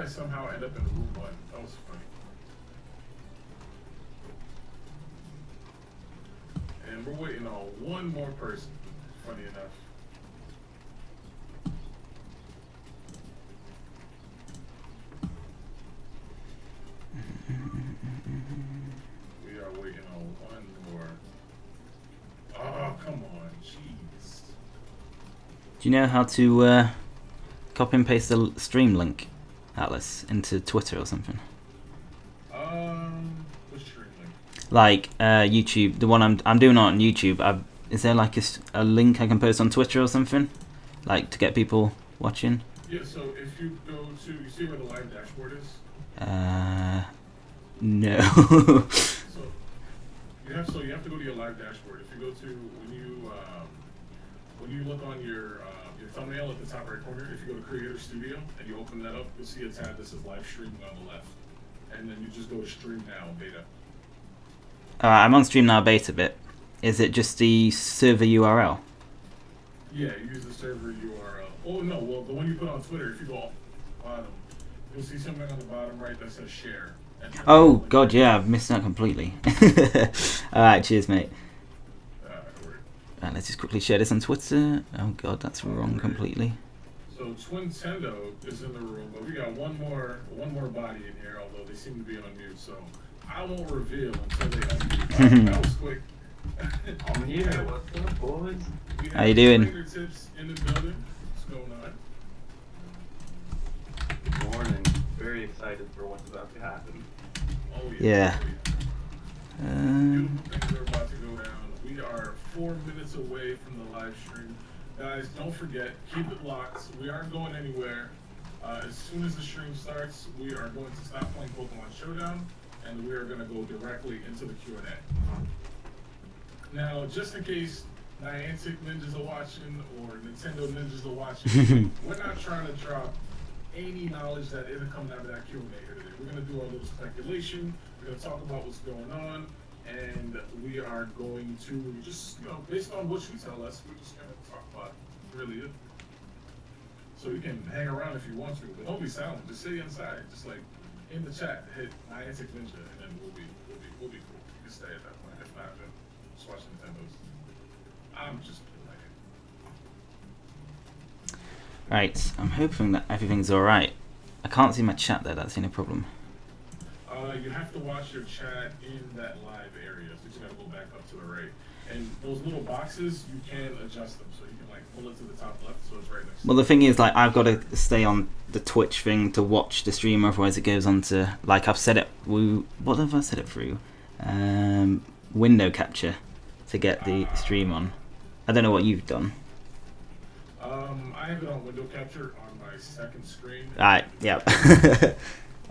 I somehow end up in room 1? That was funny. And we're waiting on one more person, funny enough. We are waiting on one more. Oh, come on, jeez. Do you know how to copy and paste the stream link, Atlas, into Twitter or something? Which stream link? Like YouTube, the one I'm doing on YouTube. Is there like a link I can post on Twitter or something, like to get people watching? Yeah. So if you go to, you see where the live dashboard is? No. So you have to go to your live dashboard. If you go to when you look on your thumbnail at the top right corner, if you go to Creator Studio and you open that up, you'll see a tab that says Live Streaming on the left, and then you just go to Stream Now Beta. I'm on Stream Now Beta bit. Is it just the server URL? Yeah, you use the server URL. Oh no, well the one you put on Twitter, if you go bottom, you'll see something on the bottom right that says Share. Oh god, yeah, I've missed that completely. Alright, cheers mate. Let's just quickly share this on Twitter. Oh god, that's wrong completely. So Twintendo is in the room, but we got one more body in here, although they seem to be on mute, so I won't reveal until they unmute. That was quick. I'm here. What's up, boys? How you doing? Fingertips in the building. What's going on? Good morning. Very excited for what's about to happen. Oh Yeah. Beautiful things are about to go down. We are 4 minutes away from the live stream. Guys, don't forget, keep it locked. We aren't going anywhere. As soon as the stream starts, we are going to stop playing Pokemon Showdown, and we are going to go directly into the Q&A. Now, just in case Niantic ninjas are watching or Nintendo ninjas are watching, we're not trying to drop any knowledge that isn't coming out of that Q&A here today. We're going to do our little speculation. We're going to talk about what's going on, and we are going to just, based on what you tell us, we're just going to talk about really it. So you can hang around if you want to, but don't be silent. Just stay inside. Just like in the chat, hit Niantic Ninja, and then we'll be cool. You can stay at that point. If not, then just watch Nintendo's. I'm just like. Right, I'm hoping that everything's alright. I can't see my chat there, that's the only problem. You have to watch your chat in that live area, so you gotta go back up to the right. And those little boxes, you can adjust them, so you can like pull it to the top left, so it's right next to Well, the thing is, like, I've got to stay on the Twitch thing to watch the stream, otherwise it goes on to, like, I've set it, what have I set it through? Window capture to get the stream on. I don't know what you've done. I have it on window capture on my second screen. Alright, yeah.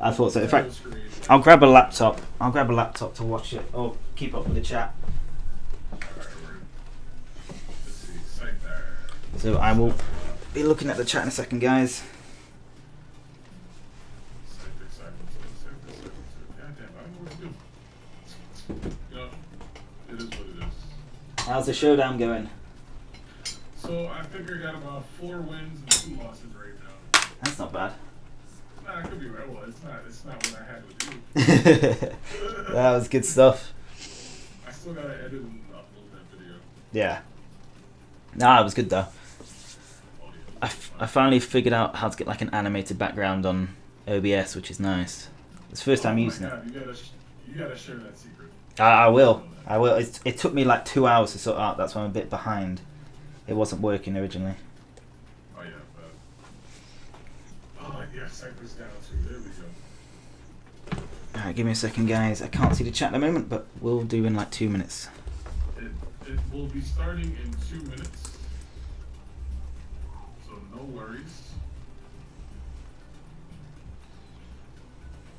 I thought so. In fact, I'll grab a laptop. I'll grab a laptop to watch it or keep up with the chat. Let's see, site there. So I will be looking at the chat in a second, guys. It is what it is. How's the showdown going? So I think I got about 4 wins and 2 losses right now. That's not bad. Nah, it could be right. Well, it's not what I had with you. That was good stuff. I still gotta edit and upload that video. Yeah. Nah, it was good though. I finally figured out how to get like an animated background on OBS, which is nice. It's the first time using it. You gotta share that secret. I will. I will. It took me like 2 hours to sort out. That's why I'm a bit behind. It wasn't working originally. Oh yeah, yeah, Cypress down too. There we go. Alright, give me a second, guys. I can't see the chat at the moment, but we'll do in like 2 minutes. It will be starting in 2 minutes, so no worries.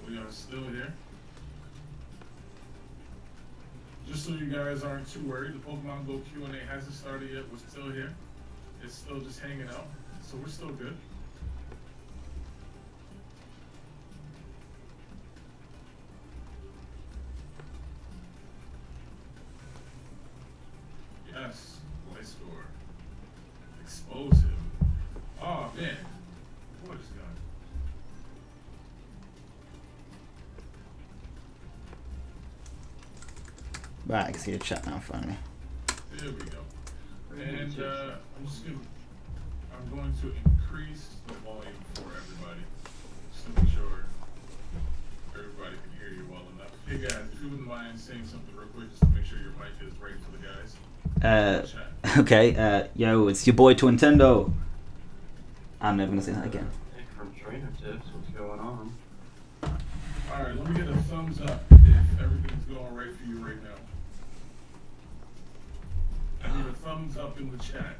We are still here. Just so you guys aren't too worried, the Pokemon Go Q&A hasn't started yet. We're still here. It's still just hanging out, so we're still good. Yes, voice score. Expose him. Oh man, what is going? Right, I can see the chat now finally. There we go. And I'm going to increase the volume for everybody, just to make sure everybody can hear you well enough. Hey guys, if you wouldn't mind saying something real quick, just to make sure your mic is right for the guys. Okay, yo, it's your boy Twintendo. I'm never gonna say that again. Nick from Trainer Tips, what's going on? Alright, let me get a thumbs up if everything's going right for you right now. I need a thumbs up in the chat.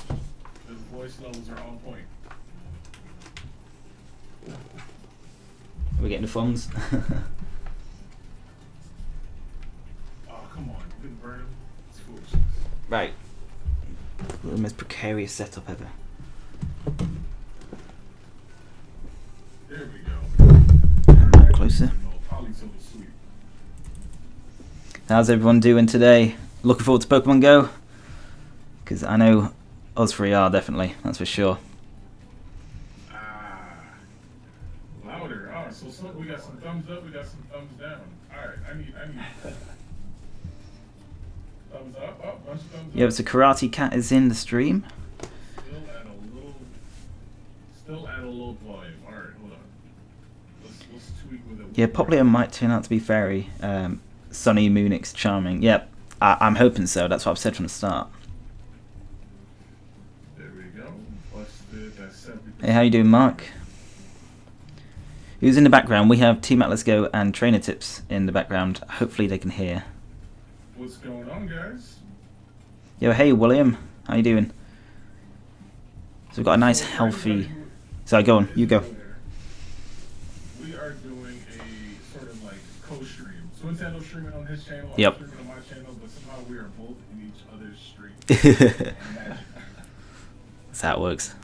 The voice levels are on point. Are we getting the thumbs? Oh, come on. You didn't burn him? It's foolish. Right. The most precarious setup ever. There we go. Closer. No, probably so sweet. How's everyone doing today? Looking forward to Pokemon Go? Because I know us three are, definitely. That's for sure. Louder. Oh, so we got some thumbs up, we got some thumbs down. Alright, I need thumbs up, oh, bunch of thumbs Yo, up. so Karate Cat is in the stream. Still at a low volume. Alright, hold on. Let's tweak with it. Yeah, Poplar might turn out to be very Sunny, Moonix, charming. Yep, I'm hoping so. That's what I've said from the start. There we go. Busted. That's 70%. Hey, how you doing, Mark? Who's in the background? We have Team Atlas Go and Trainer Tips in the background. Hopefully they can hear. What's going on, guys? Yo, hey, William. How you doing? So we've got a nice, healthy... Sorry, go on. You go. We are doing a sort of like co-stream. So Nintendo streaming on his channel, Yep. I'm streaming on my channel, but somehow we are both in each other's stream. That's how it works.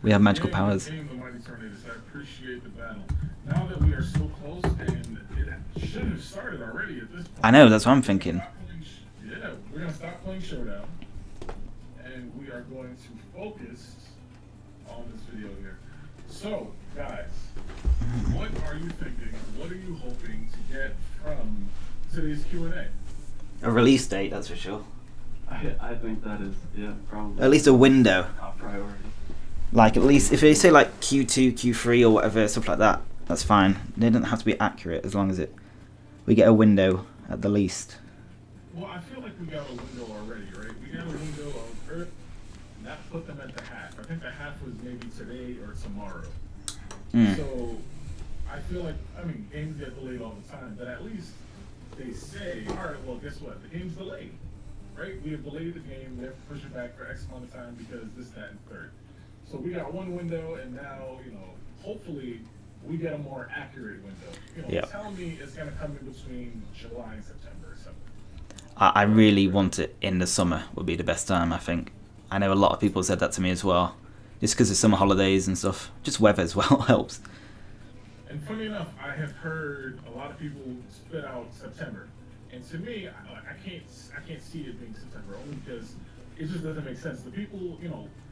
We have magical powers. The Mighty Tornadoes. I appreciate the battle. Now that we are so close, and it should have started already at this point. I know, that's what I'm thinking. Yeah, we're gonna stop playing Showdown, and we are going to focus on this video here. So, guys, what are you thinking? What are you hoping to get from today's Q&A? A release date, that's for sure. I think that is, yeah, probably. At least a window. Top priority. Like, at least, if they say like Q2, Q3 or whatever, stuff like that, that's fine. They don't have to be accurate as long as we get a window at the least. Well, I feel like we got a window already, right? We got a window of Earth, and that put them at the half. I think the half was maybe today or tomorrow. So, I feel like, games get delayed all the time, but at least they say, alright, well, guess what? The game's delayed, right? We have delayed the game, we have to push it back for X amount of time because this, that, and third. So we got one window, and now, hopefully we get a more accurate window. Yep. Tell me it's going to come in between July and September or something. I really want it in the summer would be the best time, I think. I know a lot of people said that to me as well. Just because of summer holidays and stuff. Just weather as well helps. And funny enough, I have heard a lot of people spit out September. And to me, I can't see it being September, only because it just doesn't make sense. The people,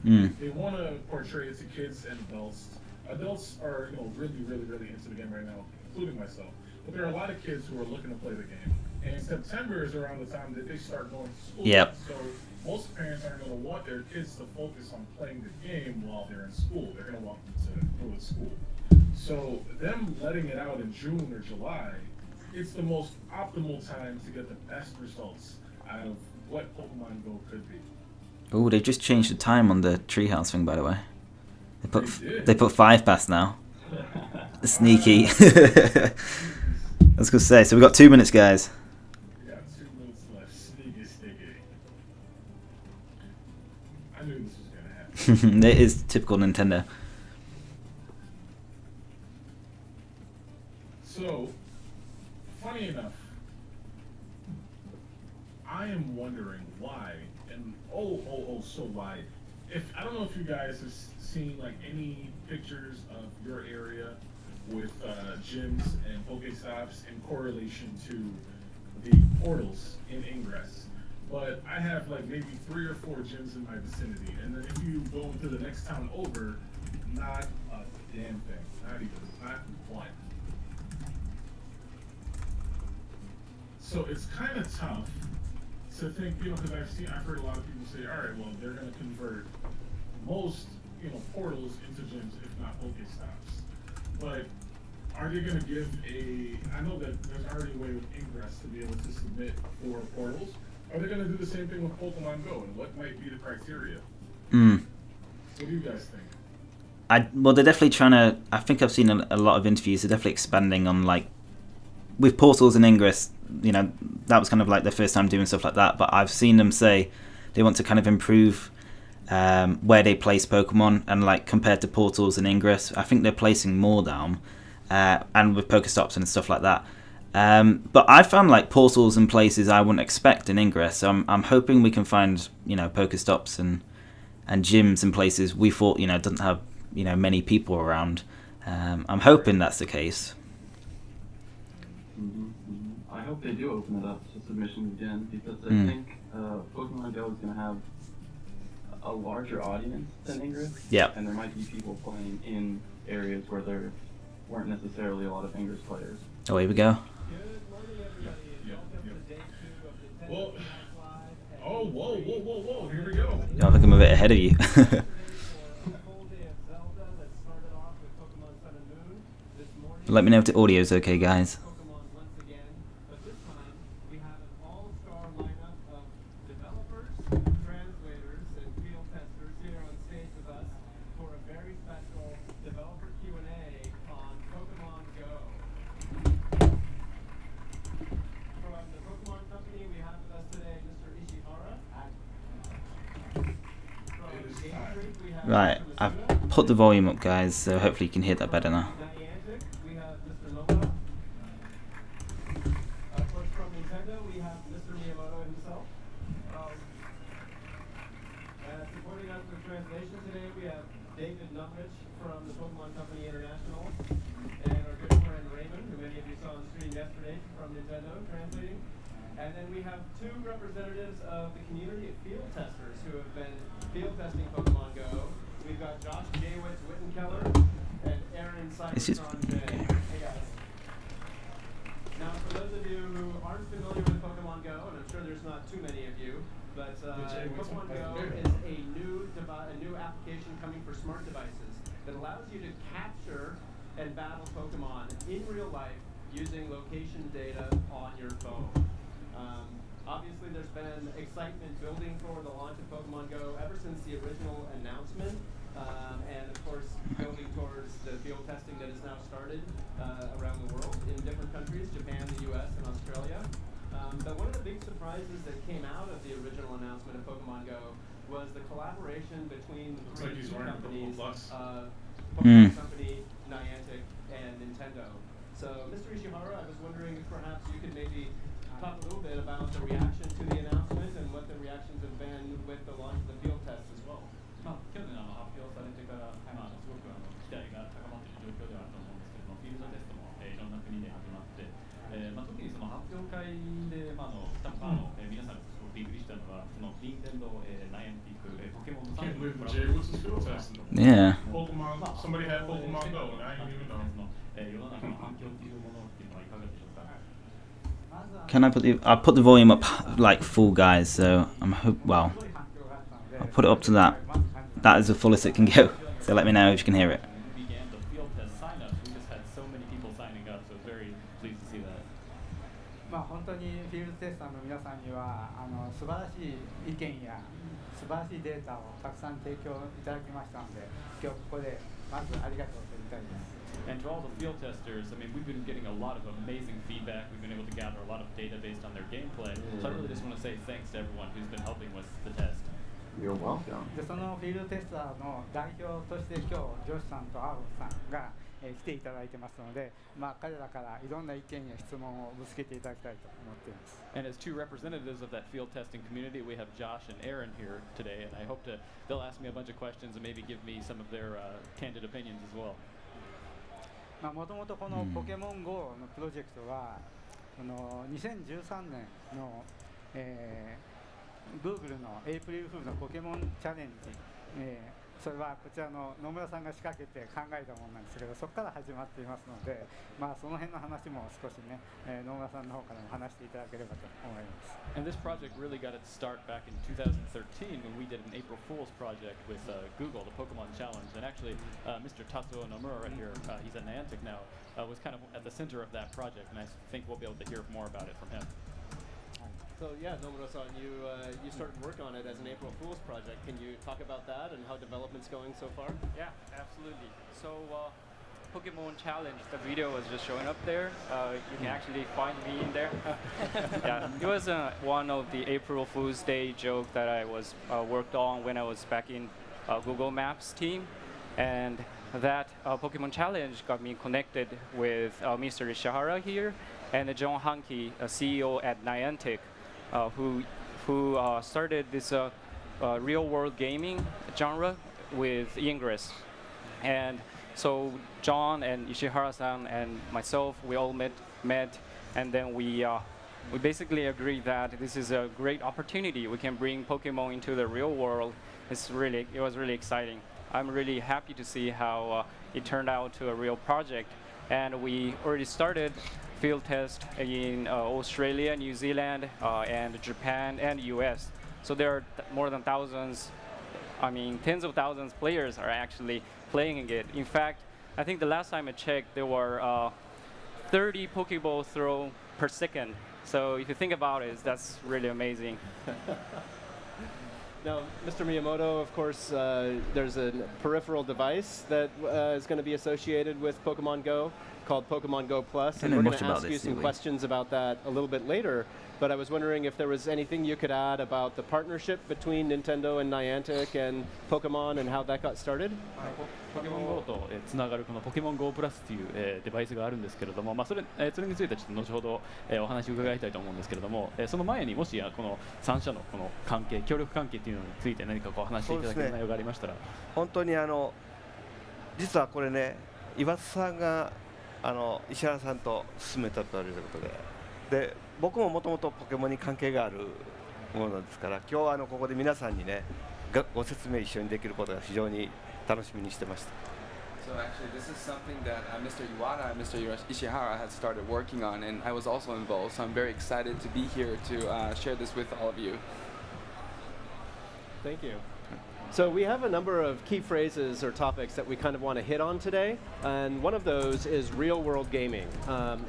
they want to portray it to kids and adults. Adults are, really, really, really into the game right now, including myself. But there are a lot of kids who are looking to play the game. And September is around the time that they start going to school. Yep. So most parents aren't going to want their kids to focus on playing the game while they're in school. They're going to want them to go to school. So them letting it out in June or July, it's the most optimal time to get the best results out of what Pokemon Go could be. Oh, they just changed the time on the treehouse thing, by the way. They put 5 past now. Sneaky. I was gonna say. So we got 2 minutes, guys. We got 2 minutes left. Sneaky, sticky. I knew this was gonna happen. It is typical Nintendo. So, funny enough, I am wondering why, and so why. I don't know if you guys have seen like any pictures of your area with gyms and Pokestops in correlation to the portals in Ingress. But I have like maybe 3 or 4 gyms in my vicinity, and then if you go into the next town over, not a damn thing, not one. So it's kind of tough to think, because I've heard a lot of people say, all right, well, they're going to convert most, portals into gyms, if not Pokestops. But are they going to give I know that there's already a way with Ingress to be able to submit for portals. Are they going to do the same thing with Pokemon Go? And what might be the criteria? What do you guys think? Well, they're definitely trying to. I think I've seen a lot of interviews. They're definitely expanding on with portals and Ingress. That was kind of like their first time doing stuff like that. But I've seen them say they want to kind of improve where they place Pokemon, and compared to portals and Ingress, I think they're placing more down, and with Pokestops and stuff like that. But I found portals and places I wouldn't expect in Ingress. So I'm hoping we can find Pokestops and gyms and places we thought doesn't have many people around. I'm hoping that's the case. I hope they do open it up to submissions again, because I think Pokemon Go is going to have a larger audience than Ingress. Yeah. And there might be people playing in areas where there weren't necessarily a lot of Ingress players. Oh, here we go. Well, whoa, here we go. I think I'm a bit ahead of you. Let me know if the audio is okay, guys. Right, I've put the volume up, guys, so hopefully you can hear that better now. We have Mr. Nova. Of course, from Nintendo, we have Mr. Miyamoto himself. Supporting us with translation today, we have David Numbridge from the Pokemon Company International, and our good friend Raymond, who many of you saw on the screen yesterday from Nintendo, translating. And then we have two representatives of the community of field testers who have been field testing Pokemon Go. We've got Josh Jaywitz Wittenkeller and Aaron Cybertron J. Okay. Hey guys. Now for those of you who aren't familiar with Pokemon Go, and I'm sure there's not too many of you, but Pokemon Go is a new application coming for smart devices that allows you to capture and battle Pokemon in real life using location data on your phone. Obviously, there's been excitement building for the launch of Pokemon Go ever since the original announcement, and of course, building towards the field testing that has now started around the world in different countries, Japan, the US, and Australia. But one of the big surprises that came out of the original announcement of Pokemon Go was the collaboration between the three companies, Pokemon Company, Niantic, and Nintendo. So, Mr. Ishihara, I was wondering if perhaps you could maybe talk a little bit about the reaction to the announcement and what the reactions have been with the launch of the field tests as well. 去年発表されてから、すごく期待が高まっている状況ではあると思うんですけども、フィールドテストも、いろんな国で始まって、特にその発表会で、多分皆さんすごくびっくりしたのは、その任天堂、ナイアンティック、ポケモンの3 Can't believe Jay was field testing. Yeah. Pokemon, somebody had Pokemon Go, and I didn't even know. 世の中の反響っていうものっていうのはいかがでしょうか。 Can I I'll put the volume up full, guys, so I'll put it up to that. That is the fullest it can go. So let me know if you can hear it. We began the field test sign-ups. We just had so many people signing up, so very pleased to see that. 本当にフィールドテスターの皆さんには素晴らしい意見や素晴らしいデータをたくさん提供いただきましたので、今日ここでまずありがとうと言いたいです。 And to all the field testers, we've been getting a lot of amazing feedback. We've been able to gather a lot of data based on their gameplay. So I really just want to say thanks to everyone who's been helping with the test. You're welcome. でそのフィールドテスターの代表として今日ジョシさんとアーロンさんが、来ていただいてますので、彼らからいろんな意見や質問をぶつけていただきたいと思っています。 And as two representatives of that field testing community, we have Josh and Aaron here today, and I hope they'll ask me a bunch of questions and maybe give me some of their candid opinions as well. もともとこのポケモン GO のプロジェクトは、2013年の、Google のエイプリルフールのポケモンチャレンジ、それはこちらの野村さんが仕掛けて考えたものなんですけど、そこから始まっていますので、その辺の話も少しね、野村さんの方からも話していただければと思います。And this project really got its start back in 2013 when we did an April Fool's project with Google, the Pokemon Challenge. And actually, Mr. Tatsuo Nomura right here, he's at Niantic now, was kind of at the center of that project. And I think we'll be able to hear more about it from him. So yeah, Nomura-san, you started work on it as an April Fool's project. Can you talk about that and how development's going so far? Yeah, absolutely. So Pokemon Challenge, the video was just showing up there. You can actually find me in there. Yeah, it was one of the April Fool's Day joke that I was worked on when I was back in Google Maps team, and that Pokemon Challenge got me connected with Mr. Ishihara here and John Hanke, a CEO at Niantic, who started this real-world gaming genre with Ingress. And so John and Ishihara-san and myself, we all met, and then we basically agreed that this is a great opportunity. We can bring Pokemon into the real world. It was really exciting. I'm really happy to see how it turned out to a real project, and we already started field test in Australia, New Zealand, and Japan and US. So there are more than tens of thousands of players are actually playing it. In fact, I think the last time I checked, there were 30 Pokeball throw per second. So if you think about it, that's really amazing. Now, Mr. Miyamoto, of course, there's a peripheral device that is going to be associated with Pokemon Go called Pokemon Go Plus, and we're going to ask you some questions about that a little bit later. But I was wondering if there was anything you could add about the partnership between Nintendo and Niantic and Pokemon and how that got started? ポケモン GO とつながるこのポケモン GO プラスというデバイスがあるんですけれども、それについてはちょっと後ほどお話を伺いたいと思うんですけれども、その前にもしこの3社のこの関係、協力関係というのについて何かこう話していただける内容がありましたら。本当に実はこれね、岩津さんが石原さんと進めたということで、僕ももともとポケモンに関係があるものですから、今日はここで皆さんにねご説明一緒にできることが非常に楽しみにしてました。 So actually, this is something that Mr. Iwata and Mr. Ishihara had started working on, and I was also involved. So I'm very excited to be here to share this with all of you. Thank you. So we have a number of key phrases or topics that we kind of want to hit on today, and one of those is real-world gaming.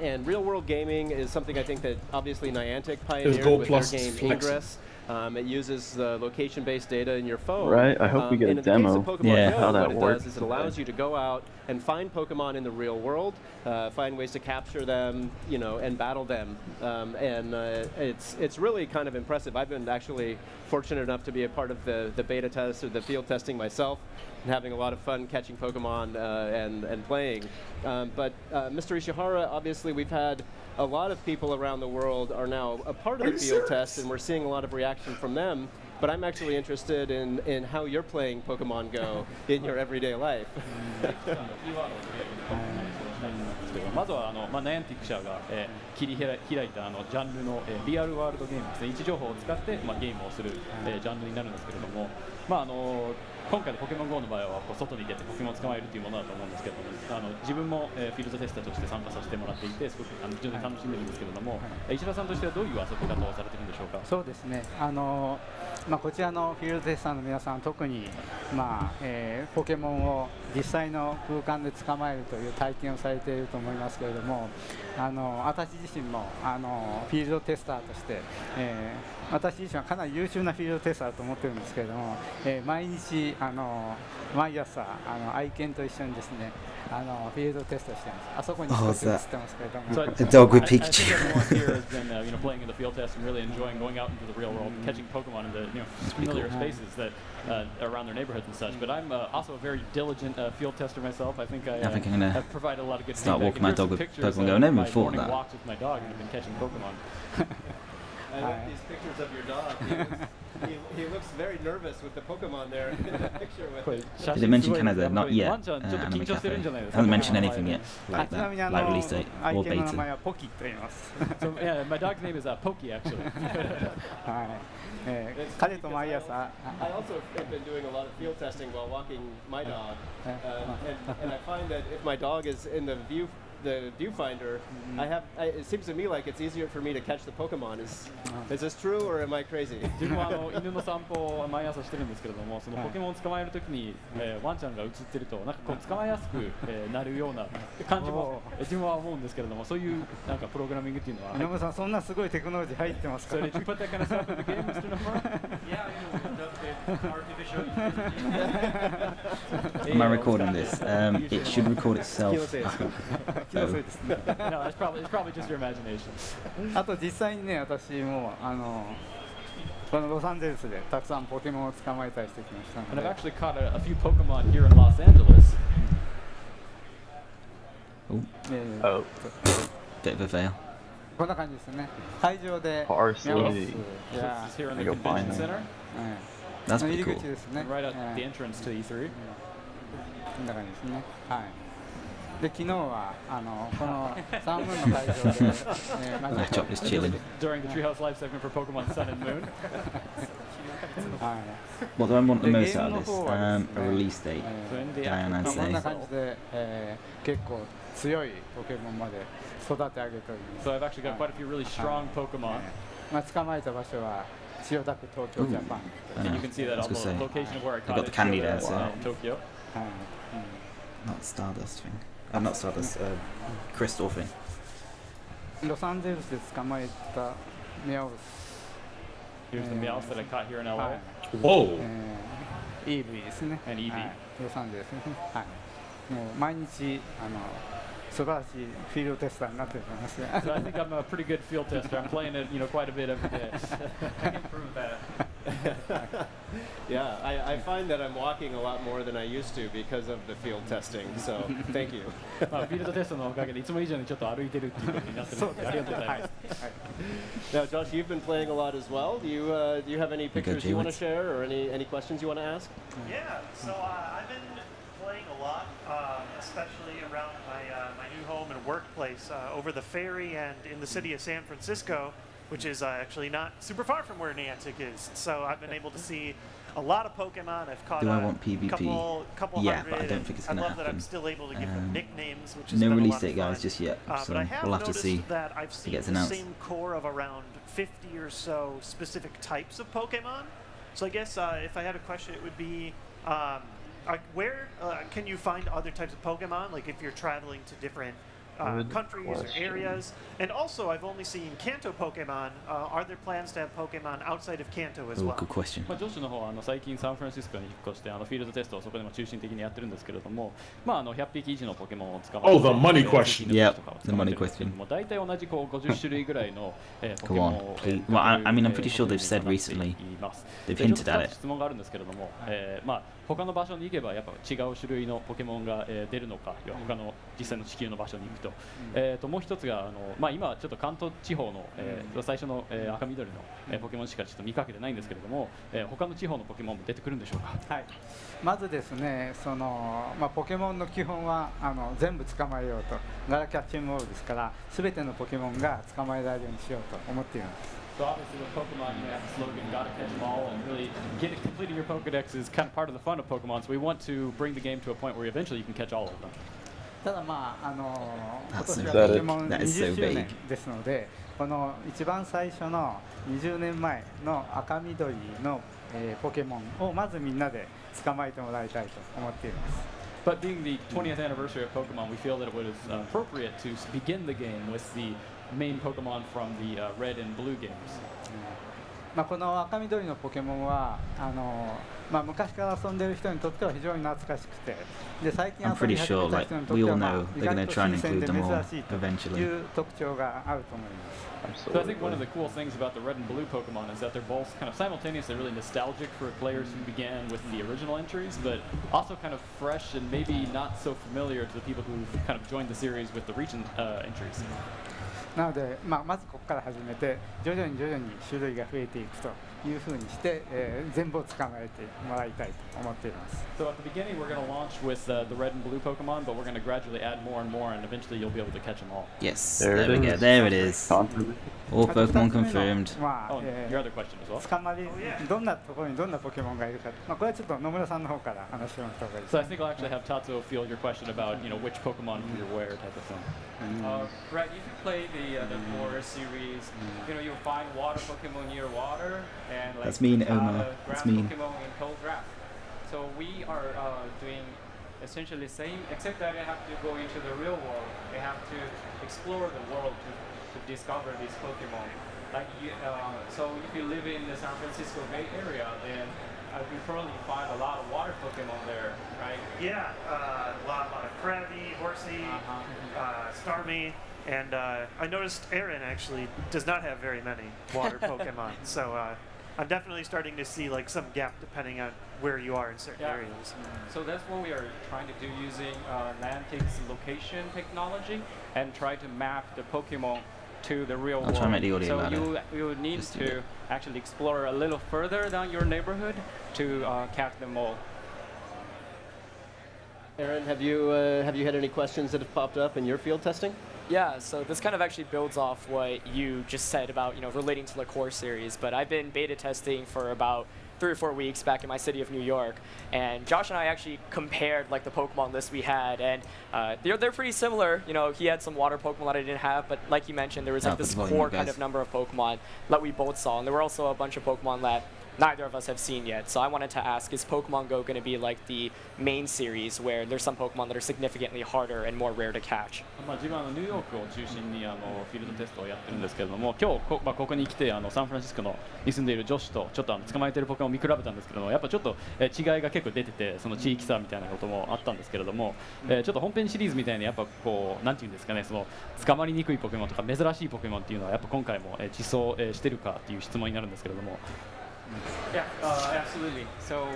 And real-world gaming is something I think that obviously Niantic pioneered with their game Ingress. It uses the location-based data in your phone. Right, I hope we get a demo. Go, how that what works. It does is it allows you to go out and find Pokemon in the real world, find ways to capture them, and battle them. It's really kind of impressive. I've been actually fortunate enough to be a part of the beta test or the field testing myself, and having a lot of fun catching Pokemon and playing. But Mr. Ishihara, obviously we've had a lot of people around the world are now a part of the field test, and we're seeing a lot of reaction from them. But I'm actually interested in how you're playing Pokemon Go in your everyday life. まずはナイアンティック社が切り開いたジャンルのリアルワールドゲームですね、位置情報を使ってゲームをするジャンルになるんですけれども、今回のポケモン GO の場合は外に出てポケモンを捕まえるというものだと思うんですけども、自分もフィールドテスターとして参加させてもらっていて、すごく非常に楽しんでるんですけれども、石田さんとしてはどういう遊び方をされてるんでしょうか。そうですね、こちらのフィールドテスターの皆さん、特に、ポケモンを実際の空間で捕まえるという体験をされていると思いますけれども、私自身もフィールドテスターとして、私自身はかなり優秀なフィールドテスターだと思ってるんですけれども、毎日毎朝愛犬と一緒にですねフィールドテストしてます。あそこに少し映ってますけれども。The dog with Pikachu. Playing in the field test and really enjoying going out into the real world, catching Pokemon in the familiar spaces that around their neighborhoods and such. But I'm also a very diligent field tester myself. I think I'm gonna have provided a lot of good start feedback. walking my dog with Pokemon Go. I never thought that. Walks with my dog and I've been catching Pokemon. I love these pictures of your dog. he looks very nervous with the Pokemon there in the picture with it. Did it mention Canada? Not yet. ワンちゃんちょっと Anime 緊張してるんじゃないですか Cafe. Hasn't mentioned anything yet. あ Like ちなみに that. Like release date 愛 or 犬の名 beta. 前はポキと言います。 So yeah, my dog's name is Pokey actually. はい彼と毎朝 I also have been doing a lot of field testing while walking my dog, and I find that if my dog is in the viewfinder, it seems to me like it's easier for me to catch the Pokemon. Is this true or am I crazy? 自分は犬の散歩を毎朝してるんですけれども、そのポケモンを捕まえるときに、ワンちゃんが映ってるとなんかこう捕まえやすく、なるような感じも自分は思うんですけれども、そういうなんかプログラミングっていうのは。稲村さんそんなすごいテクノロジー入ってますか So ら。 did you put that kind of stuff in the game, Mr. Nomura? Yeah, artificial Am I recording this? It should record itself. 気のせいですね。No, it's probably just your imagination. あと実際にね私もこのロサンゼルスでたくさんポケモンを捕まえたりしてきましたの And I've で。 actually caught a few Pokemon here in Los Angeles. Oh. Bit of a fail. こんな感じですね。会場で Parsley. ミャオス This is here in the I go convention find center, That's 入 pretty り cool. 口ですね。 right at the entrance to E3. こんな感じですね。はい。で昨日はこのサンムーンの会場で、Matchup is chilling. During the Treehouse Live segment for Pokemon Sun and Moon. はい。 What do I want the The most game out of this? の方はですね A release date. So in the Diane, I'd こん say. な感じで、結構強いポケモンまで育て上げております。 So I've actually got quite a few really strong Pokemon. まあ捕まえた場所は千代田区東京ジャパン。 And you can see that I was on the gonna say, location of where I they caught got the it. candy so there, that's, so- in Tokyo. はい。 Not Stardust thing. Not Stardust. Crystal thing. ロサンゼルスで捕まえたミャオス。 Here's the Meowth that I caught here in LA. はい。 Whoa. EV ですね。 And EV はいロサンゼルスね。はい。もう毎日素晴らしいフィールドテスターになってると思いますが。 So I think I'm a pretty good field tester. I'm playing it, quite a bit every day. I can prove that. Yeah, I find that I'm walking a lot more than I used to because of the field testing. So thank you. まあフィールドテストのおかげでいつも以上にちょっと歩いてるっていうことになってるのでありがとうございます。 Now, Josh, you've been playing a lot as well. Do you have any pictures you want to Jay-Woods. share or any questions you want to ask? Yeah, so I've been playing a lot, especially around my new home and workplace over the ferry and in the city of San Francisco, which is actually not super far from where Niantic is. So I've been able to see a lot of Pokemon. I've caught Do I a want PvP? couple Yeah, hundred. but I don't think it's I gonna love that I'm happen. still able to give them nicknames, which is No been a release lot date, of guys, fun. just yet. So But I have we'll have to noticed see that I've if it seen gets the announced. same core of around 50 or so specific types of Pokemon. So I guess if I had a question, it would be where can you find other types of Pokemon? Like if you're traveling to different countries or areas. And also, I've only seen Kanto Pokemon. Are there plans to have Pokemon outside of Kanto as Oh, well? good question. まあ、女子の方は最近サンフランシスコに引っ越してフィールドテストをそこでも中心的にやってるんですけれども、まあ、100匹以上のポケモンを捕まえて Oh, the money question. Yep, the money question. 大体同じ50種類ぐらいのポケ Go モン on, を please. Well, I mean, I'm pretty sure they've said recently. They've でちょっ hinted と at it. 質問があるんですけれども、まあ、他の場所に行けばやっぱ違う種類のポケモンが出るのか、他の実際の地球の場所に行くと、もう一つがまあ、今ちょっと関東地方の、最初の、赤緑の、ポケモンしかちょっと見かけてないんですけれども、他の地方のポケモンも出てくるんでしょうか。はい、まずですねポケモンの基本は全部捕まえようとガラキャッチングモールですから全てのポケモンが捕まえられるようにしようと思っています。 So obviously with Pokemon, you have the slogan, gotta catch them all, and really completing your Pokedex is kind of part of the fun of Pokemon, so we want to bring the game to a point where eventually you can catch all of them. ただまあ今 That's 年は so ポケモン vague. That is so 20周 vague. 年ですのでこの一番最初の20年前の赤緑の、ポケモンをまずみんなで捕まえてもらいたいと思っています。 But being the 20th anniversary of Pokemon, we feel that it was appropriate to begin the game with the main Pokemon from the Red and Blue games. まあこの赤緑のポケモンはまあ昔から遊んでいる人にとっては非常に懐かしくて、で最近 I'm 遊び pretty 始 sure, めた like, 人にとっ we て all はまあ know 意 they're 外 going to と try and 新鮮 include で them all 珍しいと eventually. いう特徴があると思います。 So I think one of the cool things about the Red and Blue Pokemon is that they're both kind of simultaneously really nostalgic for players who began with the original entries, but also kind of fresh and maybe not so familiar to the people who've kind of joined the series with the recent entries. なので、まずこから始めて徐々に種類が増えていくというふうにして、全部を捕まえてもらいたいと思っています。 So at the beginning, we're going to launch with the red and blue Pokemon, but we're going to gradually add more and more, and eventually you'll be able to catch them all. Yes, there we go. There it is. All Pokemon confirmed. まあ Oh, your other question as well. 捕まりどんなところにどんなポケモンがいるか、これはちょっと野村さんの方から話してもらった方がいいです。 So I think I'll actually have Tatsuo field your question about, which Pokemon you're where type of thing. Right, if you play the core series, you'll find water Pokemon near water, and like That's mean, grass Omar. That's mean. Pokemon in cold draft. So we are doing essentially the same, except that you have to go into the real world. You have to explore the world to discover these Pokemon. Like so if you live in the San Francisco Bay Area, then you probably find a lot of water Pokemon there, right? Yeah, a lot of Krabby, Horsey, Starmie, and I noticed Aaron actually does not have very many water Pokemon, so I'm definitely starting to see like some gap depending on where you are in certain areas. So that's what we are trying to do using Niantic's location technology and try to map the Pokemon to the real world. I'll try and make the audio so louder. you need to actually explore a little further down your neighborhood to catch them all. Aaron, have you had any questions that have popped up in your field testing? Yeah, so this kind of actually builds off what you just said about, relating to the core series, but I've been beta testing for about 3 or 4 weeks back in my city of New York, and Josh and I actually compared like the Pokemon list we had, and they're pretty similar. He had some water Pokemon that I didn't have, but like you mentioned, there was like this core kind of number of Pokemon that we both saw, and there were also a bunch of Pokemon that neither of us have seen yet. So I wanted to ask, is Pokemon Go going to be like the main series where there's some Pokemon that are significantly harder and more rare to catch? 自分はニューヨークを中心にフィールドテストをやってるんですけれども、今日ここに来てサンフランシスコに住んでいる女子とちょっと捕まえているポケモンを見比べたんですけれども、やっぱちょっと違いが結構出てて、その地域差みたいなこともあったんですけれども、ちょっと本編シリーズみたいにやっぱこうなんていうんですかね、その捕まりにくいポケモンとか珍しいポケモンっていうのはやっぱ今回も実装してるかっていう質問になるんですけれども。Yeah, absolutely. So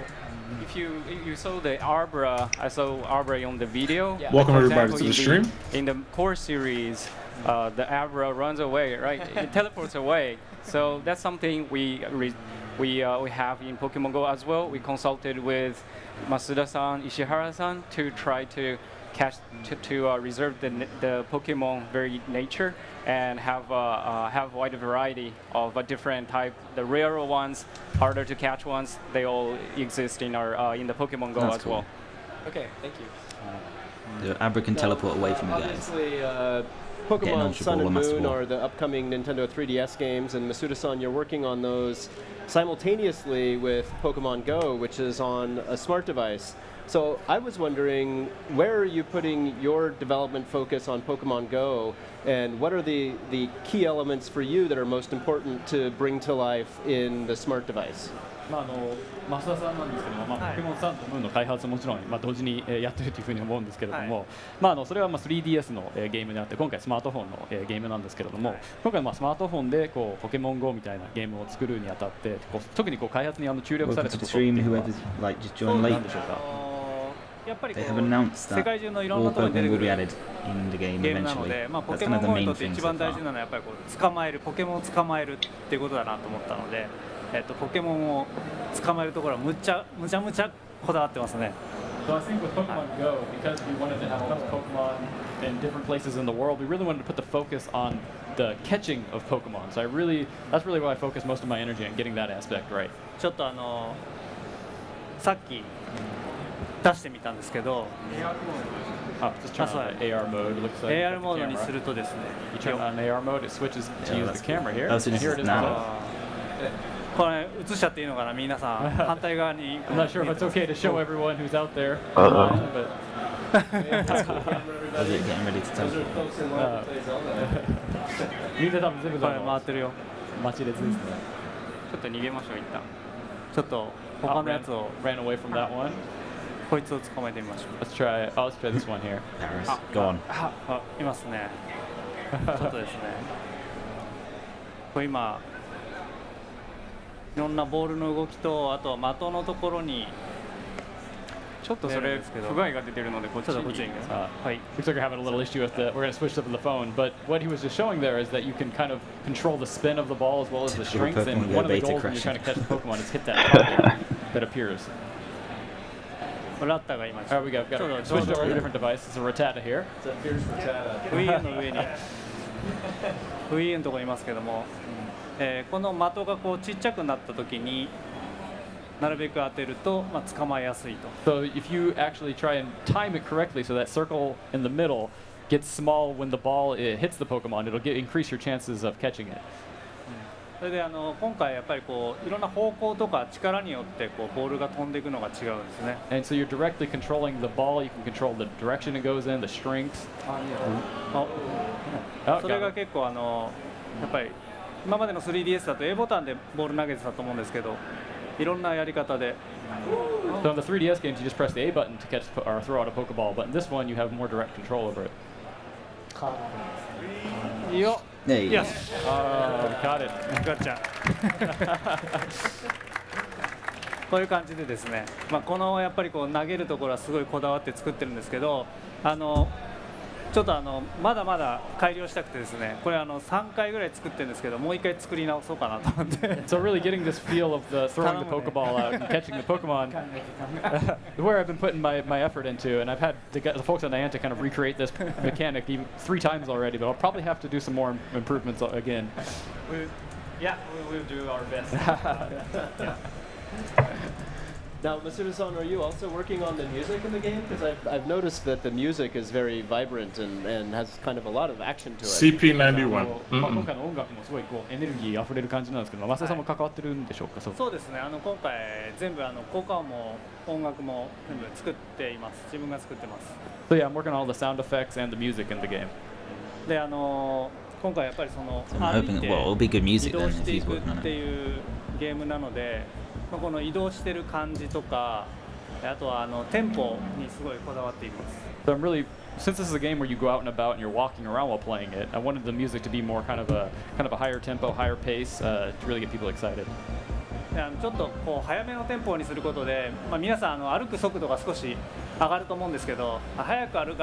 if you saw the Arbra, I saw Arbra on the video. Yeah. Welcome For everybody example, to the stream. In the core series, the Arbra runs away, right? It teleports away. So that's something we have in Pokemon Go as well. We consulted with Masuda-san, Ishihara-san to try to catch to reserve the Pokemon very nature and have wide variety of a different type. The rare ones, harder to catch ones, they all exist in our in the Pokemon Go That's as cool. well. Okay, thank you. The Abra can teleport away from you guys. Obviously, Get an Pokemon Ultra Sun Ball and or Master Moon Ball. are the upcoming Nintendo 3DS games, and Masuda-san, you're working on those simultaneously with Pokemon Go, which is on a smart device. So I was wondering, where are you putting your development focus on Pokemon Go, and what are the key elements for you that are most important to bring to life in the smart device? 増田さんなんですけども、ポケモンサンとムーンの開発ももちろん、同時にやってるというふうに思うんですけれども、それは3DS のゲームであって、今回スマートフォンのゲームなんですけれども、今回スマートフォンでポケモン GO みたいなゲームを作るにあたって、特に開発に注力されたことっていうのは Whoever's like just joined late. 何でしょうか。やっぱり They have announced 世 that 界中のいろん all なところに出て Pokemon く will be る added in the game ゲームなの eventually. で、ポ That's ケ kind モ of ン the ゴ main にとって一 thing so 番大 far. 事なのはやっぱり捕まえるポケモンを捕まえるっていうことだなと思ったので、ポケモンを捕まえるところはむちゃこだわってますね。 So I think with Pokemon Go, because we wanted to have a bunch of Pokemon in different places in the world, we really wanted to put the focus on the catching of Pokemon. So that's really why I focus most of my energy on getting that aspect right. ちょっとさっき出してみたんですけど、 Just turn on the AR mode. It looks like AR the モードに camera. するとですね、 You turn on AR mode, it switches to Yeah, use that's the camera here. cool. Oh, so And this here is it is. now. これ映しちゃっていいのかな、皆さん反対側に。 I'm not sure if it's okay to show everyone who's out there. But That's cool. Was it getting ready to teleport? みんな多分全部これ回ってるよ。待ち列ですね。ちょっと逃げましょう一旦。ちょっと他のやつを ran away from that one. こいつを捕まえてみましょう。 Let's try this one here. Paris. Go on. いますね。ちょっとですね。これ今いろんなボールの動きと、あと的のところにちょっとそれ不具合が出てるのでこっちに。はい。Looks like we're having a little issue with the. We're going to switch up on the phone, but what he was just showing there is that you can kind of control the spin of the ball as well as the strength. And one of the goals when you're trying to catch the Pokemon is hit that target that appears. ラッタが今。Alright, we've got switched over to a different device. It's a Rattata here. It's a fierce Rattata. Wii の上に Wii のところにいますけども、この的がこうちっちゃくなった時になるべく当てると捕まえやすいと。So if you actually try and time it correctly, so that circle in the middle gets small when the ball hits the Pokemon, it'll increase your chances of catching it. それで今回やっぱりこういろんな方向とか力によってこうボールが飛んでいくのが違うんですね。And so you're directly controlling the ball. You can control the direction it goes in, the strength. それが結構やっぱり今までの 3DS だと A ボタンでボール投げてたと思うんですけど、いろんなやり方で。So in the 3DS games, you just press the A button to catch or throw out a Pokeball, but in this one, you have more direct control over it. There you go. Yes. Got it. Gotcha. こういう感じでですね、このやっぱりこう投げるところはすごいこだわって作ってるんですけど、ちょっとまだまだ改良したくてですね、これ3回ぐらい作ってるんですけど、もう1回作り直そうかなと思って。So really getting this feel of the throwing the Pokeball out and catching the Pokemon, where I've been putting my effort into, and I've had the folks on Niantic kind of recreate this mechanic even 3 times already, but I'll probably have to do some more improvements again. Yeah, we'll do our best. Yeah. Now, Masuda-san, are you also working on the music in the game? Because I've noticed that the music is very vibrant and has kind of a lot of action to it. CP91。今回の音楽もすごいこうエネルギーあふれる感じなんですけど、増田さんも関わってるんでしょうか。そうですね。今回全部効果音も音楽も全部作っています。自分が作ってます。So yeah, I'm working on all the sound effects and the music in the game. で今回やっぱりその I'm hoping it'll be good music then if he's working on って it. いうゲームなので。この移動してる感じとか、あとはテンポにすごいこだわっています。So I'm really, since this is a game where you go out and about and you're walking around while playing it, I wanted the music to be more kind of a higher tempo, higher pace to really get people excited. ちょっとこう早めのテンポにすることで、皆さん歩く速度が少し上がると思うんですけど、早く歩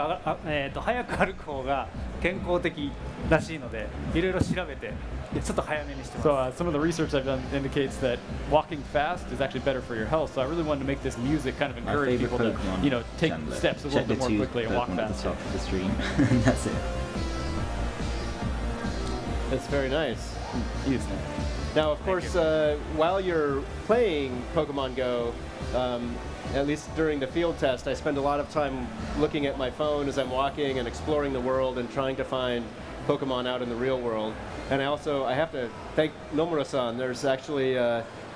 く方が健康的らしいので、いろいろ調べて。ちょっと早めにしてます。So some of the research I've done indicates that walking fast is actually better for your health. So I really wanted to make this music kind of encourage people to, take steps a little bit more quickly and walk faster. The stream. That's it. That's very nice. Now, of course, while you're playing Pokemon Go, at least during the field test, I spend a lot of time looking at my phone as I'm walking and exploring the world and trying to find Pokemon out in the real world. And I have to thank Nomura-san. There's actually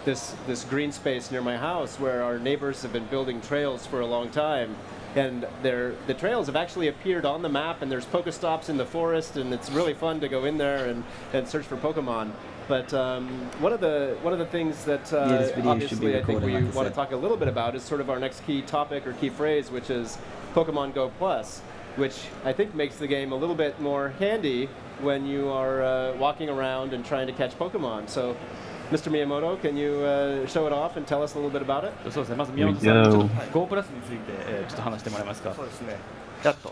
this green space near my house where our neighbors have been building trails for a long time. And the trails have actually appeared on the map, and there's Pokestops in the forest, and it's really fun to go in there and search for Pokemon. But one of the things that obviously I think we want to talk a little bit about is sort of our next key topic or key phrase, which is Pokemon Go Plus, which I think makes the game a little bit more handy when you are walking around and trying to catch Pokemon. So, Mr. Miyamoto, can you show it off and tell us a little bit about it? そうですね。まず宮本さんにちょっと Go プラスについてちょっと話してもらえますか。そうですね。やっと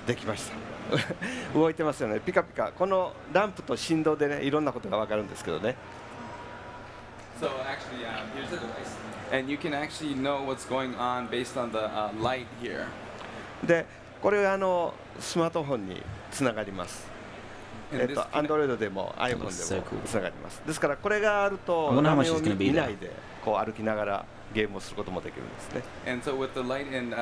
できました。動いてますよね。ピカピカ。このランプと振動でね、いろんなことがわかるんですけどね。So actually, here's the device, and you can actually know what's going on based on the light here. で、これスマートフォンにつながります。Android でも iPhone でもつながります。ですからこれがあると画面を見ないでこう歩きながらゲームをすることもできるんですね。And so with the light and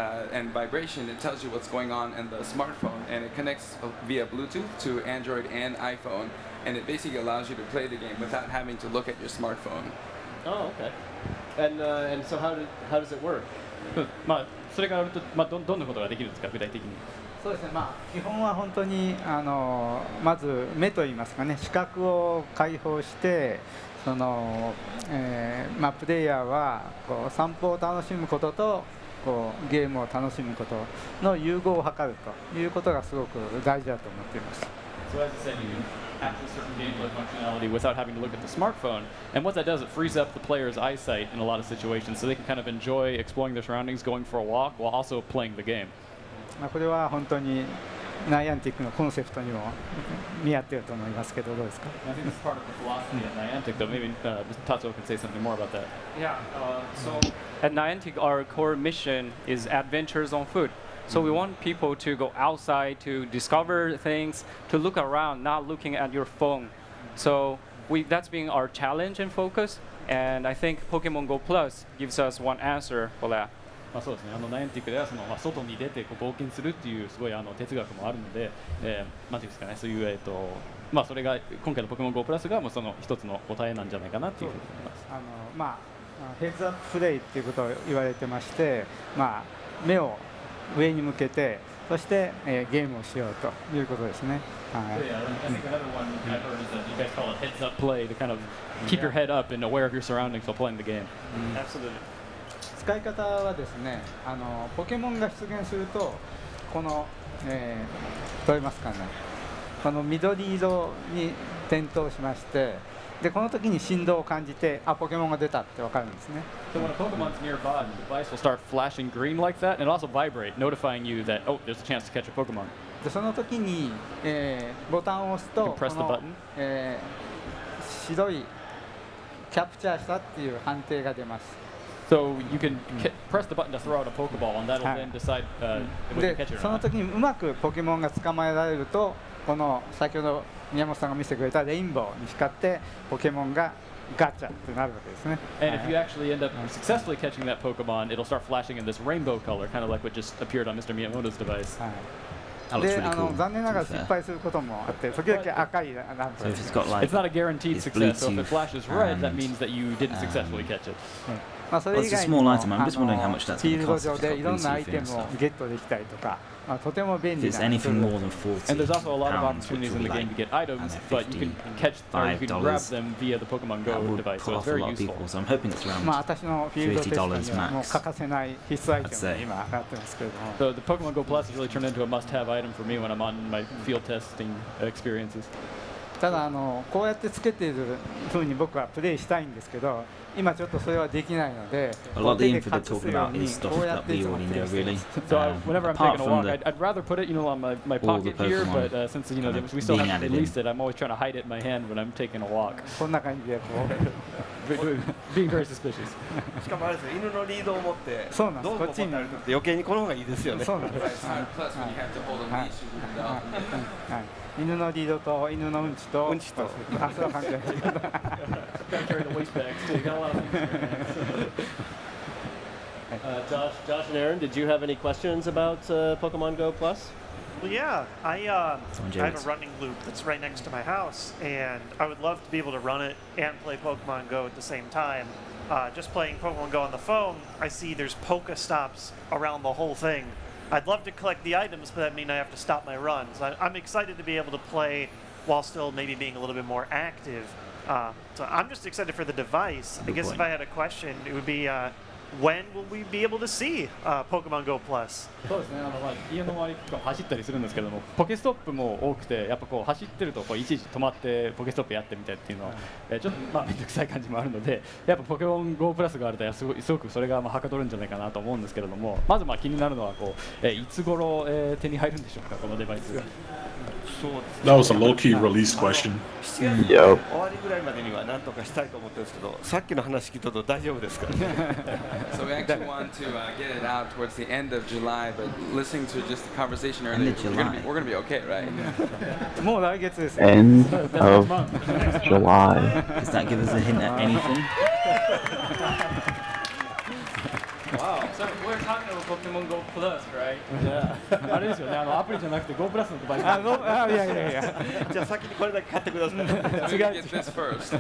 vibration, it tells you what's going on in the smartphone, and it connects via Bluetooth to Android and iPhone, and it basically allows you to play the game without having to look at your smartphone. Oh, okay. And so how does it work? それがあるとどんなことができるんですか、具体的に。そうですね、基本は本当にまず目といいますかね、視覚を開放してプレイヤーはこう散歩を楽しむこととゲームを楽しむことの融合を図るということがすごく大事だと思っています。So as I said, access certain gameplay functionality without having to look at the smartphone. And what that does, it frees up the player's eyesight in a lot of situations, so they can kind of enjoy exploring their surroundings, going for a walk, while also playing the game. これは本当にナイアンティックのコンセプトにも見合っていると思いますけど、どうですか？ I think this is part of the philosophy at Niantic, though. Maybe Tatsuo can say something more about that. Yeah, so at Niantic, our core mission is adventures on foot. So we want people to go outside to discover things, to look around, not looking at your phone. So that's been our challenge and focus. And I think Pokemon Go Plus gives us one answer for that. まあそうですね、ナイアンティックでは外に出て冒険するっていうすごい哲学もあるので、なんていうんですかね、そういうそれが今回のポケモン GO プラスがその一つの答えなんじゃないかなっていうふうに思います。ヘッズアッププレイっていうことを言われてまして、目を上に向けて、そして、ゲームをしようということですね。Yeah, I think another one I've heard is that you guys call it heads up play to kind of keep your head up and aware of your surroundings while playing the game. Absolutely. 使い方はですね、ポケモンが出現するとこの、どう言いますかね、この緑色に点灯しまして、でこの時に振動を感じて、ポケモンが出たってわかるんですね。So when a Pokemon's nearby, the device will start flashing green like that, and it'll also vibrate, notifying you that there's a chance to catch a Pokemon. でその時に、ボタンを押すとこの、白いキャプチャーしたっていう判定が出ます。So you can press the button to throw out a Pokeball, and that'll then decide if you catch it or not. その時にうまくポケモンが捕まえられると、この先ほど宮本さんが見せてくれたレインボーに光ってポケモンがガチャってなるわけですね。And if you actually end up successfully catching that Pokemon, it'll start flashing in this rainbow color, kind of like what just appeared on Mr. Miyamoto's device. で、残念ながら失敗することもあって、時々赤いランプ。It's not a guaranteed success, so if it flashes red, that means that you didn't successfully catch it. それ以外にもフィールド上でいろんなアイテムをゲットできたりとか、とても便利な。And there's also a lot of opportunities in the game to get items, but you can catch or you can grab them via the Pokemon Go device, so it's very useful. 私のフィールドテストにはもう欠かせない必須アイテムに今なってますけれども。So the Pokemon Go Plus has really turned into a must-have item for me when I'm on my field testing experiences. ただこうやってつけている風に僕はプレイしたいんですけど、今ちょっとそれはできないので、A lot of the info they're talking about is stuff that we already know, really. So whenever I'm taking a walk, I'd rather put it, on my pocket here, but since we still haven't released it, I'm always trying to hide it in my hand when I'm taking a walk. こんな感じでbeing very suspicious. しかもあれですよ、犬のリードを持ってそうなんです。こっちに余計にこの方がいいですよね。そうなんです。犬のリードと犬のうんちと、それは関係ない。Carry the waste bags too. You got a lot of things. Josh and Aaron, did you have any questions about Pokemon Go Plus? Well, yeah, I have a running loop that's right next to my house, and I would love to be able to run it and play Pokemon Go at the same time. Just playing Pokemon Go on the phone, I see there's Pokestops around the whole thing. I'd love to collect the items, but that means I have to stop my runs. I'm excited to be able to play while still maybe being a little bit more active. So I'm just excited for the device. I guess if I had a question, it would be, when will we be able to see Pokemon Go Plus? そうですね、家の周りとか走ったりするんですけども、ポケストップも多くて、やっぱ走ってるといちいち止まってポケストップやってみたいっていうのは、ちょっと面倒くさい感じもあるので、やっぱポケモン GO プラスがあるとすごくそれがはかどるんじゃないかなと思うんですけれども、まず気になるのはいつ頃手に入るんでしょうか、このデバイス。That was a low-key release question. 7月終わりぐらいまでには何とかしたいと思ってるんですけど、さっきの話聞いたと大丈夫ですか？So we actually want to get it out towards the end of July, but listening to just the conversation earlier, we're gonna be okay, right? もう来月です。End of July. Does that give us a hint at anything? Wow. So we're talking about Pokemon Go Plus, right? Yeah. あれですよね、アプリじゃなくて Go プラスのデバイス。いや。じゃあ先にこれだけ買ってください。We're gonna get this first.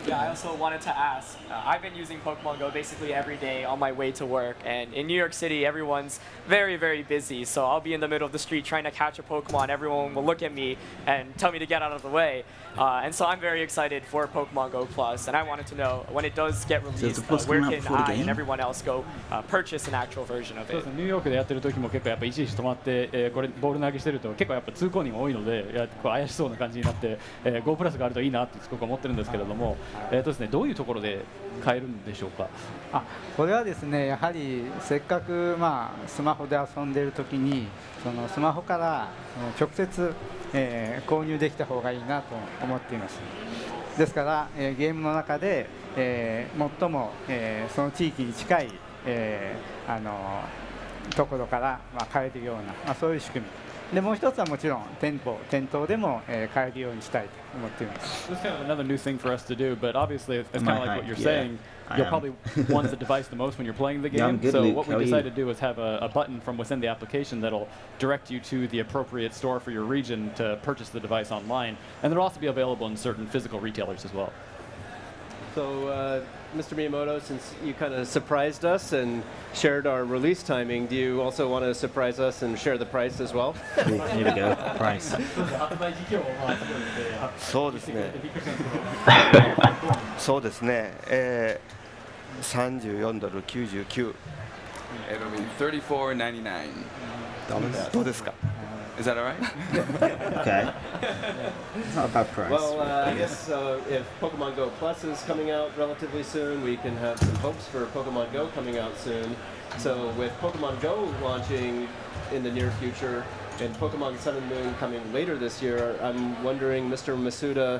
Yeah, I also wanted to ask. I've been using Pokemon Go basically every day on my way to work, and in New York City, everyone's very, very busy. So I'll be in the middle of the street trying to catch a Pokemon. Everyone will look at me and tell me to get out of the way. And so I'm very excited for Pokemon Go Plus, and I wanted to know when it does get released, where can I and everyone else go purchase an actual version of そうで it? すね、ニューヨークでやってる時も結構やっぱいちいち止まって、これボール投げしてると結構やっぱ通行人が多いので、こう怪しそうな感じになって、Go プラスがあるといいなってすごく思ってるんですけれども、ですね、どういうところで買えるんでしょうか。これはですね、やはりせっかく、スマホで遊んでいるときにそのスマホから直接、購入できた方がいいなと思っています。ですから、ゲームの中で、最も、その地域に近い、ところから、買えるような、そういう仕組みで、もう一つはもちろん店頭でも、買えるようにしたいと思っています。 This is kind of another new thing for us to do, but obviously it's kind of like what you're Yeah, saying. I You'll am. probably want the device the most when you're playing the Yeah, I'm game. good, So Luke. what How are we you? decided to do is have a button from within the application that'll direct you to the appropriate store for your region to purchase the device online, and it'll also be available in certain physical retailers as well. So, Mr. Miyamoto, since you kind of surprised us and shared our release timing, do you also want to surprise us and share the price as well? Here we go. Price. そうですねそうですね、34ドル99 It'll be $34.99. どうですか。 Is that all right? Okay. It's not a bad price. Well, I guess if Pokemon Go Plus is coming out relatively soon, we can have some hopes for Pokemon Go coming out soon. So with Pokemon Go launching in the near future and Pokemon Sun and Moon coming later this year, I'm wondering, Mr. Masuda,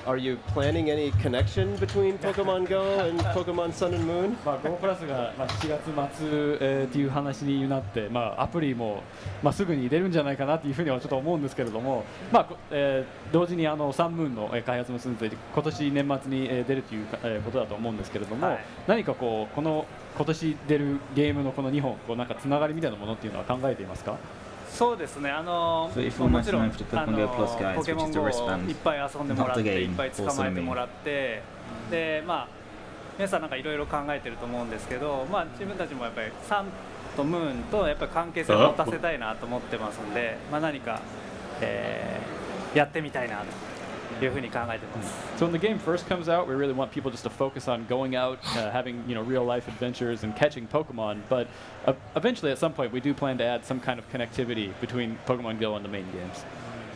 are you planning any connection between Pokemon Go and Pokemon Sun and Moon? Go プラスが7月末っていう話になって、アプリもすぐに出るんじゃないかなっていうふうにはちょっと思うんですけれども、同時にサンムーンの開発も進んで今年年末に出るということだと思うんですけれども、何かこの今年出るゲームのこの2本なんかつながりみたいなものっていうのは考えていますか。そうですね、もちろんポケモン GO をいっぱい遊んでもらっていっぱい捕まえてもらって、で皆さんなんかいろいろ考えてると思うんですけど、自分たちもやっぱりサンとムーンとやっぱり関係性を持たせたいなと思ってますんで、何か、やってみたいなというふうに考えてます。 So when the game first comes out, we really want people just to focus on going out, having real life adventures and catching Pokemon. But eventually, at some point, we do plan to add some kind of connectivity between Pokemon Go and the main games.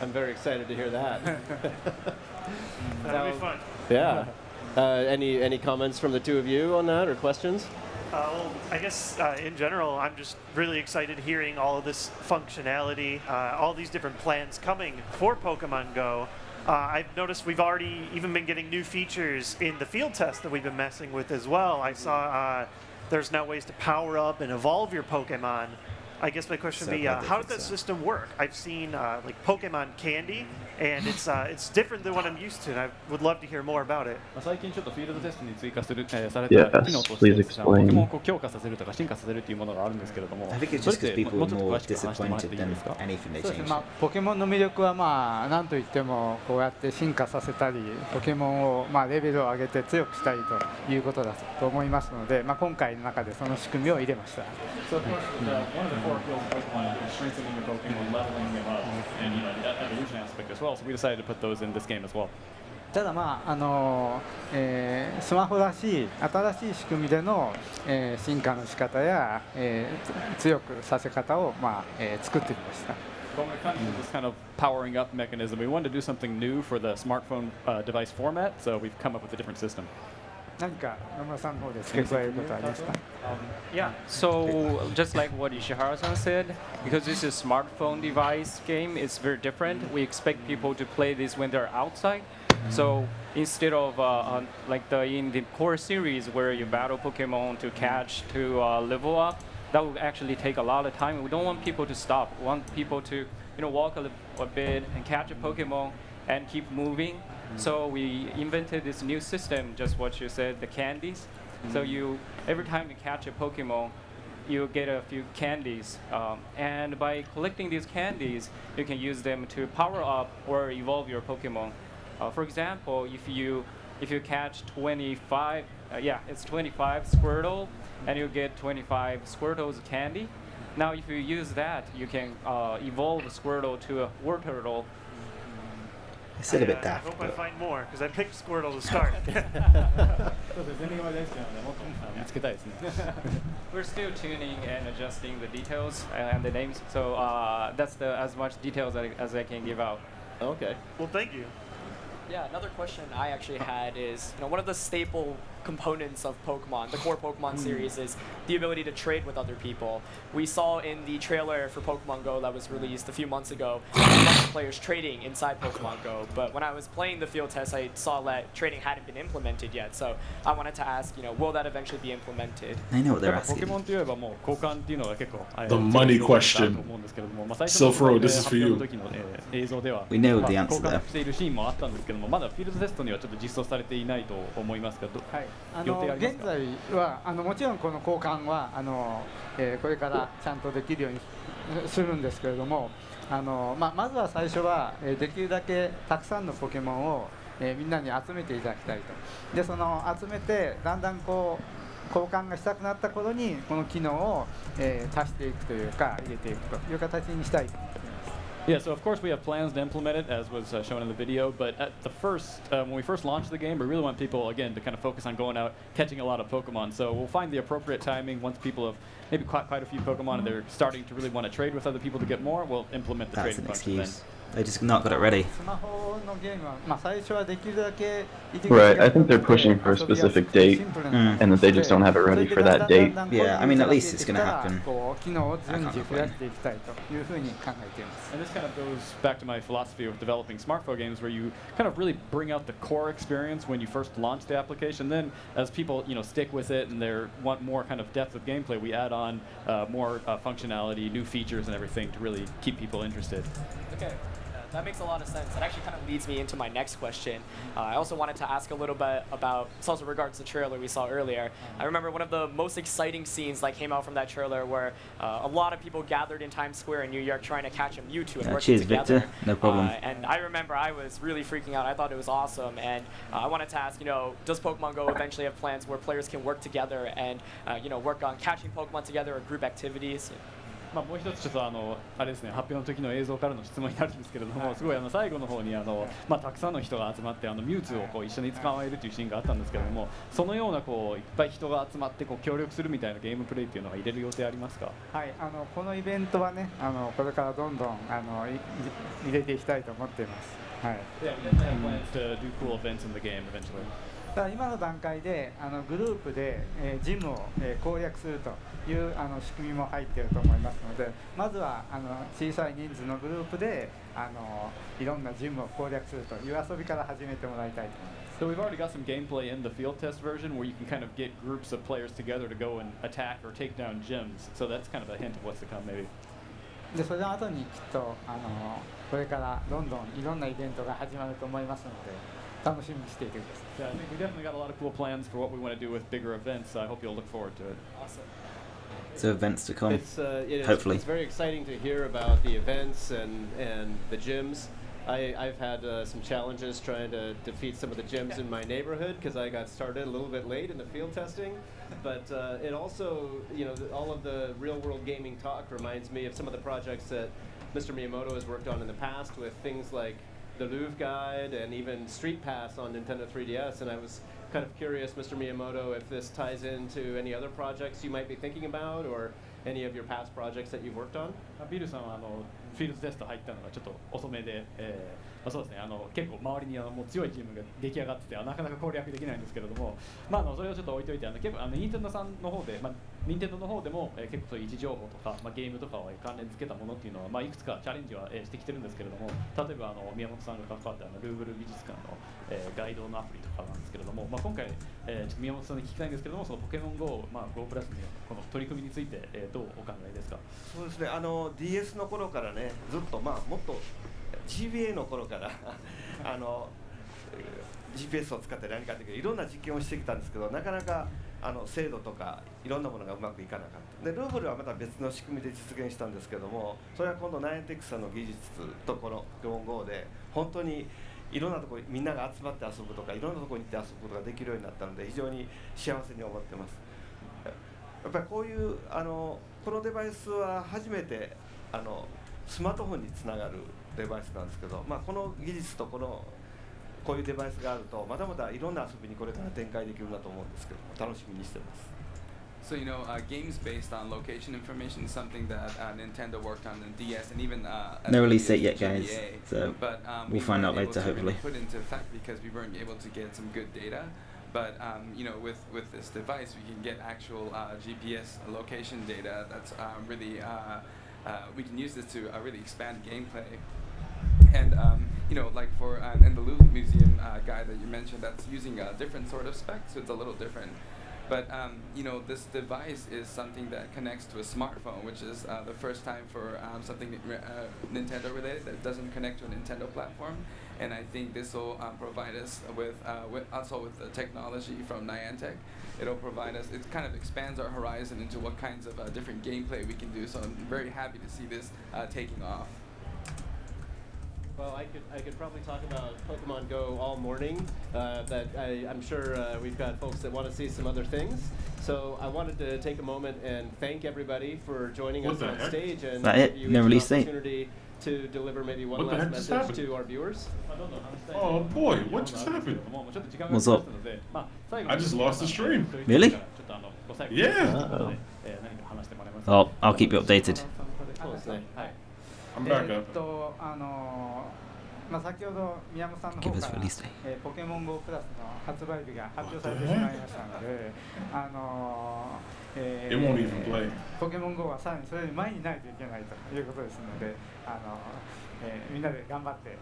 I'm very excited to hear that. That'll be fun. Yeah. Any comments from the two of you on that or questions? Well, I guess in general, I'm just really excited hearing all of this functionality, all these different plans coming for Pokemon Go. I've noticed we've already even been getting new features in the field test that we've been messing with as well. I saw there's now ways to power up and evolve your Pokemon. I guess my question would be, how does that system work? I've seen like Pokemon Candy, and it's different than what I'm used to, and I would love to hear more about it. 最近ちょっとフィールドテストに追加された機 Yes, 能と please して、ポ explain. ケモンを強化させるとか進化させるというものがあるんですけれども、 I think it's それ just っ because て people も are うちょっと more 詳しく話してもらってい disappointed いですか。 than anything they そうですね、 changed. ポケモンの魅力は何といってもこうやって進化させたりポケモンをレベルを上げて強くしたりということだと思いますので、今回の中でその仕組みを入れました。 So of course, one of the core appeals of Pokemon is strengthening your Pokemon, leveling them up, and that evolution aspect as well. So we decided to put those in this game as well. ただスマホらしい新しい仕組みでの、進化の仕方や、強くさせ方を、作ってみました。 But when it comes to this kind of powering up mechanism, we wanted to do something new for the smartphone device format, so we've come up with a different system. 何か野村さんの方で付け加えることはありますか。 Yeah, so just like what Ishihara-san said, because this is a smartphone device game, it's very different. We expect people to play this when they're outside. So instead of like in the core series where you battle Pokemon to catch, to level up, that would actually take a lot of time. We don't want people to stop. We want people to walk a bit and catch a Pokemon and keep moving. So we invented this new system, just what you said, the candies. So every time you catch a Pokemon, you get a few candies. And by collecting these candies, you can use them to power up or evolve your Pokemon. For example, if you if you catch 25, it's 25 Squirtle, and you get 25 Squirtle's candy. Now, if you use that, you can evolve Squirtle to a Wartortle. It's a little bit I daft. hope I But find more because I picked Squirtle to start. We're still tuning and adjusting the details and the names, so that's as much details as I can give out. Okay. Well, thank you. Yeah, another question I actually had is, one of the staple components of Pokemon, the core Pokemon series, is the ability to trade with other people. We saw in the trailer for Pokemon Go that was released a few months ago, a bunch of players trading inside Pokemon Go, but when I was playing the field test, I saw that trading hadn't been implemented yet, so I wanted to ask, will that eventually be implemented? I know what they're ポケ asking. モンといえばもう交換っていうのが結構 The money question. と思うんですけれども、最初 So の Fro, this is for you. 発表の時の映像では We know まあ the 交 answer there. 換しているシーンもあったんですけども、まだフィールドテストにはちょっと実装されていないと思いますが、予定ありますか？現在はもちろんこの交換はこれからちゃんとできるようにするんですけれども、まずは最初はできるだけたくさんのポケモンをみんなに集めていただきたいと。でその集めてだんだん交換がしたくなった頃にこの機能を足していくというか入れていくという形にしたいと思います。Yeah, so of course we have plans to implement it, as was shown in the video. But at the first, when we first launched the game, we really want people again to kind of focus on going out, catching a lot of Pokemon. So we'll find the appropriate timing once people have maybe caught quite a few Pokemon and they're starting to really want to trade with other people to get more. We'll implement the That's trading an function then. excuse. They just not got it ready. スマホのゲームは最初はできるだけ Right, I think they're pushing for a specific date, and that they just don't have it ready for that date. Yeah, I mean, at least it's going to happen. 機能を順次増やしていきたいというふうに考えています。 And this kind of goes back to my philosophy of developing smartphone games, where you kind of really bring out the core experience when you first launch the application. Then, as people stick with it and they want more kind of depth of gameplay, we add on more functionality, new features, and everything to really keep people interested. Okay. That makes a lot of sense. That actually kind of leads me into my next question. I also wanted to ask a little bit about, it's also regards to the trailer we saw earlier. I remember one of the most exciting scenes that came out from that trailer where a lot of people gathered in Times Square in New York trying to catch a Mewtwo and working Cheers, together. Victor. No problem. And I remember I was really freaking out. I thought it was awesome. And I wanted to ask, does Pokemon Go eventually have plans where players can work together and, work on catching Pokemon together or group activities? もう一つちょっとあれですね、発表の時の映像からの質問になるんですけれども、すごい最後の方にたくさんの人が集まってミュウツーを一緒に捕まえるというシーンがあったんですけれども、そのようないっぱい人が集まって協力するみたいなゲームプレイっていうのは入れる予定ありますか？はい、このイベントはね、これからどんどん入れていきたいと思っています。はい。Yeah, we definitely have plans to do cool events in the game eventually. ただ今の段階でグループでジムを攻略するという仕組みも入っていると思いますので、まずは小さい人数のグループでいろんなジムを攻略するという遊びから始めてもらいたいと思います。So we've already got some gameplay in the field test version where you can kind of get groups of players together to go and attack or take down gyms. So that's kind of a hint of what's to come, maybe. でそれの後にきっとこれからどんどんいろんなイベントが始まると思いますので、楽しみにしていてください。Yeah, I think we definitely got a lot of cool plans for what we want to do with bigger events. I hope you'll look forward to it. Awesome. So events to come. Hopefully. It's very exciting to hear about the events and the gyms. I've had some challenges trying to defeat some of the gyms in my neighborhood because I got started a little bit late in the field testing. But it also, all of the real-world gaming talk reminds me of some of the projects that Mr. Miyamoto has worked on in the past with things like the Louvre Guide and even Street Pass on Nintendo 3DS. And I was kind of curious, Mr. Miyamoto, if this ties into any other projects you might be thinking about or any of your past projects that you've worked on? ビルさんはフィールドテスト入ったのがちょっと遅めで、そうですね、結構周りにもう強いチームが出来上がっててなかなか攻略できないんですけれども、それをちょっと置いといて結構任天堂さんの方で、任天堂の方でも、結構そういう位置情報とか、ゲームとかを関連付けたものっていうのは、いくつかチャレンジは、してきてるんですけれども、例えば宮本さんが関わったルーブル美術館の、ガイドのアプリとかなんですけれども、今回、ちょっと宮本さんに聞きたいんですけれども、そのポケモン GO、GO プラスのこの取り組みについて、どうお考えですか？そうですね、DS の頃からね、ずっともっと GBA の頃からGPS を使って何かっていろんな実験をしてきたんですけど、なかなか精度とかいろんなものがうまくいかなかった。でルーブルはまた別の仕組みで実現したんですけども、それは今度ナインテックさんの技術とこの Pokemon GO で本当にいろんなところにみんなが集まって遊ぶとかいろんなところに行って遊ぶことができるようになったので非常に幸せに思ってます。やっぱりこういうこのデバイスは初めてスマートフォンにつながるデバイスなんですけど、この技術とこういうデバイスがあるとまだまだいろんな遊びにこれから展開できるなと思うんですけど楽しみにしてます。So games based on location information is something that Nintendo worked on in DS and even No release date yet, guys. GBA. So But we'll find out weren't later, able to really hopefully. put into effect because we weren't able to get some good data. But with this device, we can get actual GPS location data. That's really we can use this to really expand gameplay. And like for in the Louvre Museum guy that you mentioned, that's using a different sort of spec, so it's a little different. But this device is something that connects to a smartphone, which is the first time for something Nintendo related that doesn't connect to a Nintendo platform. And I think this will provide us with the technology from Niantic. It'll provide us. It kind of expands our horizon into what kinds of different gameplay we can do. So I'm very happy to see this taking off. Well, I could probably talk about Pokemon Go all morning, but I'm sure we've got folks that want to see some other things. So I wanted to take a moment and thank everybody for joining us on stage and give you No an release date. opportunity to deliver maybe one last message to our viewers. Oh boy, what just happened? What's up? I just lost the stream. Really? Yeah. Oh, I'll keep you updated. I'm back up. 先ほど宮本さんの方 Give か us ら release day. ポケモン GO プラスの発売日が発表されてしまいましたので、It won't even play. ポケモン GO はさらにそれより前にないといけないということですので、みんなで頑張ってね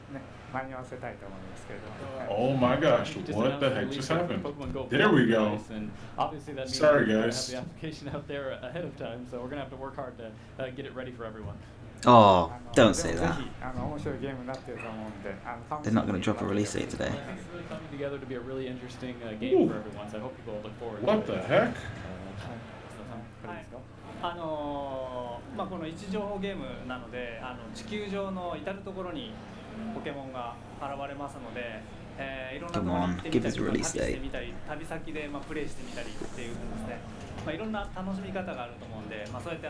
間に合わせたいと思いますけれども。Oh my gosh, what the heck just happened? There we go. Sorry guys. Have the application out there ahead of time, so we're gonna have to work hard to get it ready for everyone. Oh, don't say that. 面白いゲームになっていると思うんで、 They're not going to drop a release date today. It's really coming together to be a really interesting game for everyone, so I hope people look forward to it. What the heck? この位置情報ゲームなので、地球上の至る所にポケモンが現れますので、いろんなところに行ってみたり、旅してみたり、旅先でプレイしてみたりっていうですね、いろんな楽しみ方があると思うんで、そうやって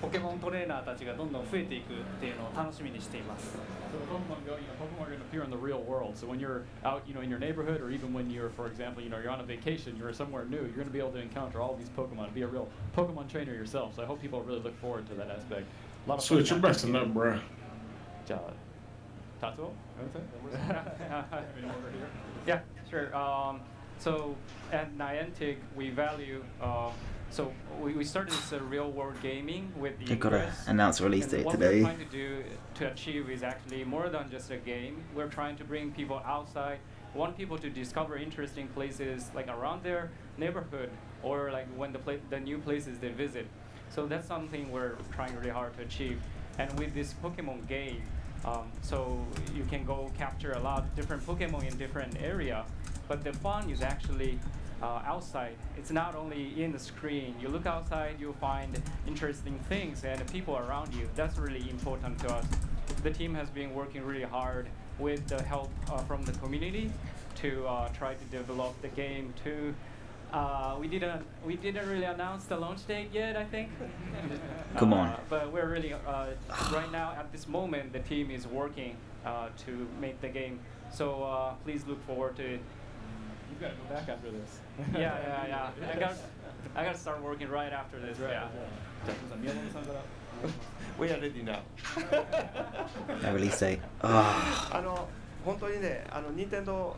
ポケモントレーナーたちがどんどん増えていくっていうのを楽しみにしています。 So Pokemon Go, Pokemon are going to appear in the real world. So when you're out, in your neighborhood, or even when you're, for example, you're on a vacation, you're somewhere new, you're going to be able to encounter all these Pokemon, be a real Pokemon trainer yourself. So I hope people really look forward to that aspect. A lot of Switch, you're messing up, bruh. Tatsuo? Yeah, sure. So at Niantic, we value. So we started this real world gaming with the They've got to announce a release date what today. we're trying to do to achieve is actually more than just a game. We're trying to bring people outside. We want people to discover interesting places like around their neighborhood or like when the new places they visit. So that's something we're trying really hard to achieve. And with this Pokemon game, so you can go capture a lot of different Pokemon in different area, but the fun is actually outside. It's not only in the screen. You look outside, you'll find interesting things and people around you. That's really important to us. The team has been working really hard with the help from the community to try to develop the game to we didn't really announce the launch date yet, I think. Come on. But we're really right now at this moment the team is working to make the game. So please look forward to it. You've got to go back after this. Yeah. I got to start working right after this. Right. Yeah. We are ready now. No release date. 本当にね、任天堂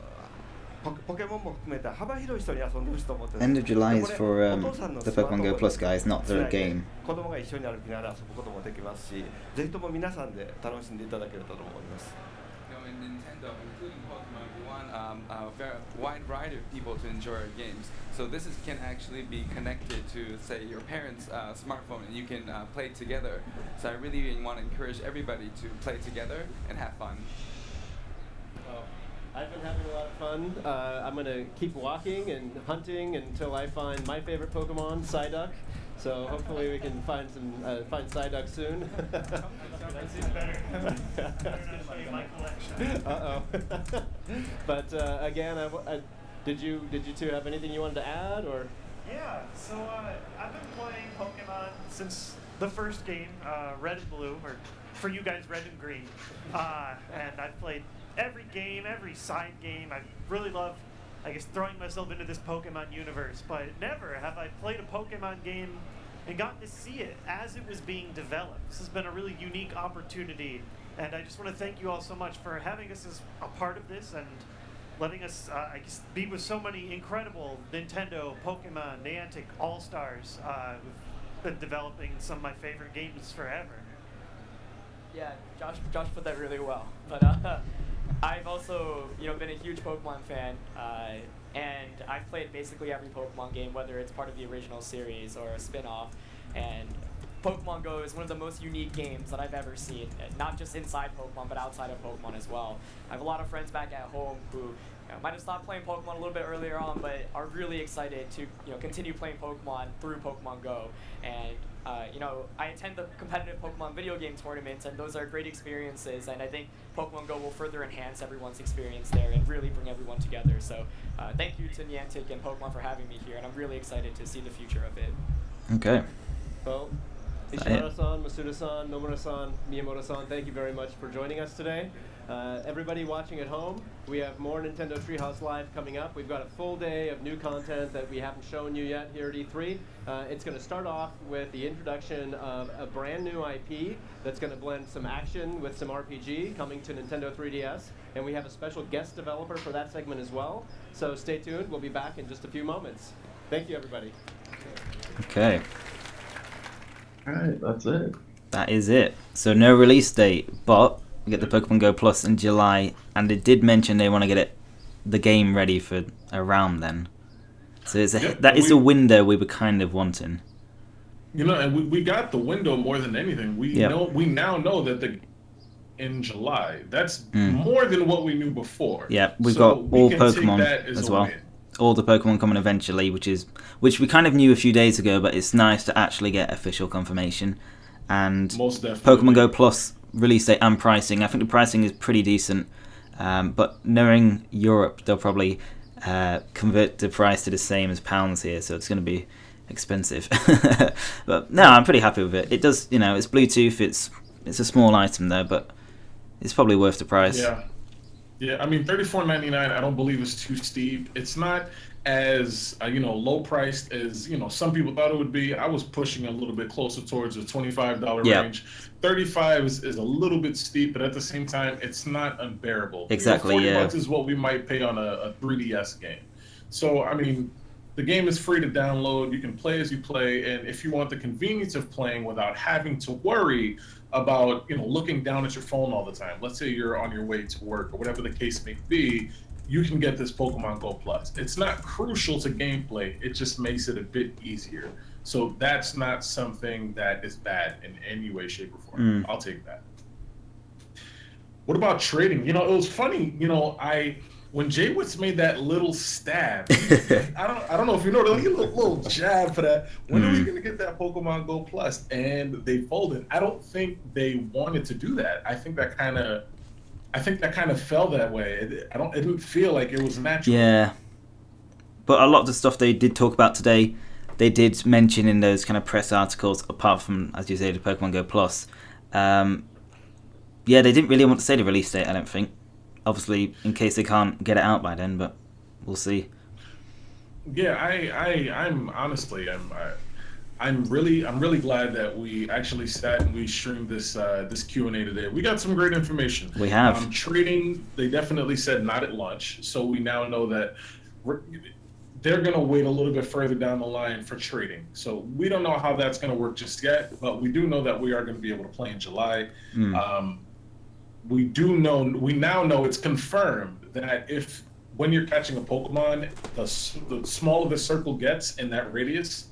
ポケモンも含めた幅広い人に遊んでほしいと思ってる。 End of July is for the Pokemon Go Plus guys, not the game. 子供が一緒に歩きながら遊ぶこともできますし、ぜひとも皆さんで楽しんでいただけると思います。In Nintendo, including Pokemon, we want a very wide variety of people to enjoy our games. So this can actually be connected to, say, your parents' smartphone, and you can play together. So I really want to encourage everybody to play together and have fun. I've been having a lot of fun. I'm going to keep walking and hunting until I find my favorite Pokemon, Psyduck. So hopefully we can find Psyduck soon. Uh-oh. But again, did you two have anything you wanted to add, or? Yeah, so I've been playing Pokemon since the first game, Red and Blue, or for you guys, Red and Green. And I've played every game, every side game. I really love, I guess, throwing myself into this Pokemon universe, but never have I played a Pokemon game and gotten to see it as it was being developed. This has been a really unique opportunity, and I just want to thank you all so much for having us as a part of this and letting us, I guess, be with so many incredible Nintendo, Pokemon, Niantic All-Stars who've been developing some of my favorite games forever. Yeah, Josh put that really well. But I've also, been a huge Pokemon fan, and I've played basically every Pokemon game, whether it's part of the original series or a spin-off. And Pokemon Go is one of the most unique games that I've ever seen, not just inside Pokemon, but outside of Pokemon as well. I have a lot of friends back at home who might have stopped playing Pokemon a little bit earlier on, but are really excited to continue playing Pokemon through Pokemon Go. And I attend the competitive Pokemon video game tournaments, and those are great experiences, and I think Pokemon Go will further enhance everyone's experience there and really bring everyone together. So thank you to Niantic and Pokemon for having me here, and I'm really excited to see the future of it. Okay. Well, Ishihara-san, Masuda-san, Nomura-san, Miyamoto-san, thank you very much for joining us today. Everybody watching at home, we have more Nintendo Treehouse Live coming up. We've got a full day of new content that we haven't shown you yet here at E3. It's going to start off with the introduction of a brand new IP that's going to blend some action with some RPG coming to Nintendo 3DS. And we have a special guest developer for that segment as well. So stay tuned. We'll be back in just a few moments. Thank you, everybody. Okay. Alright, that's it. That is it. So no release date, but we get the Pokemon Go Plus in July, and it did mention they want to get the game ready for around then. So it's that is a window we were kind of wanting. And we got the window more than anything. We now know that in July. That's more than what we knew before. Yeah, we've got all Pokemon as well. All the Pokemon coming eventually, which we kind of knew a few days ago, but it's nice to actually get official confirmation. And most definitely. Pokemon Go Plus release date and pricing. I think the pricing is pretty decent, but knowing Europe, they'll probably convert the price to the same as pounds here, so it's going to be expensive. But no, I'm pretty happy with it. It does, it's Bluetooth. It's a small item though, but it's probably worth the price. Yeah, I mean, $34.99. I don't believe is too steep. It's not as low priced as some people thought it would be. I was pushing a little bit closer towards the $25 range. $35 is a little bit steep, but at the same time, it's not unbearable. Exactly. $40 is what we might pay on a 3DS game. So I mean, the game is free to download. You can play as you play, and if you want the convenience of playing without having to worry about looking down at your phone all the time. Let's say you're on your way to work or whatever the case may be, you can get this Pokemon Go Plus. It's not crucial to gameplay, it just makes it a bit easier. So that's not something that is bad in any way, shape, or form. I'll take that. What about trading? It was funny, when Jaywitz made that little stab, I don't know if you know, a little jab for that. When are we going to get that Pokemon Go Plus? And they folded. I don't think they wanted to do that. I think that kind of fell that way. It didn't feel like it was natural. Yeah. But a lot of the stuff they did talk about today, they did mention in those kind of press articles, apart from, as you say, the Pokemon Go Plus. They didn't really want to say the release date, I don't think. Obviously, in case they can't get it out by then, but we'll see. Yeah, I'm really glad that we actually sat and we streamed this Q&A today. We got some great information. We have. Trading, they definitely said not at launch, so we now know that they're going to wait a little bit further down the line for trading. So we don't know how that's going to work just yet, but we do know that we are going to be able to play in July. We now know it's confirmed that when you're catching a Pokemon, the smaller the circle gets in that radius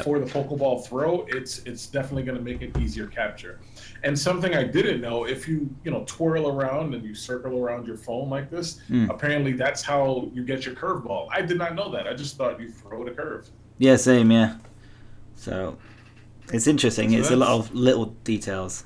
for the Pokeball throw, it's definitely going to make it easier capture. And something I didn't know, if you twirl around and you circle around your phone like this, apparently that's how you get your curveball. I did not know that. I just thought you throw the curve. Yeah, same. Yeah. So it's interesting. So It's a lot that's- of little details.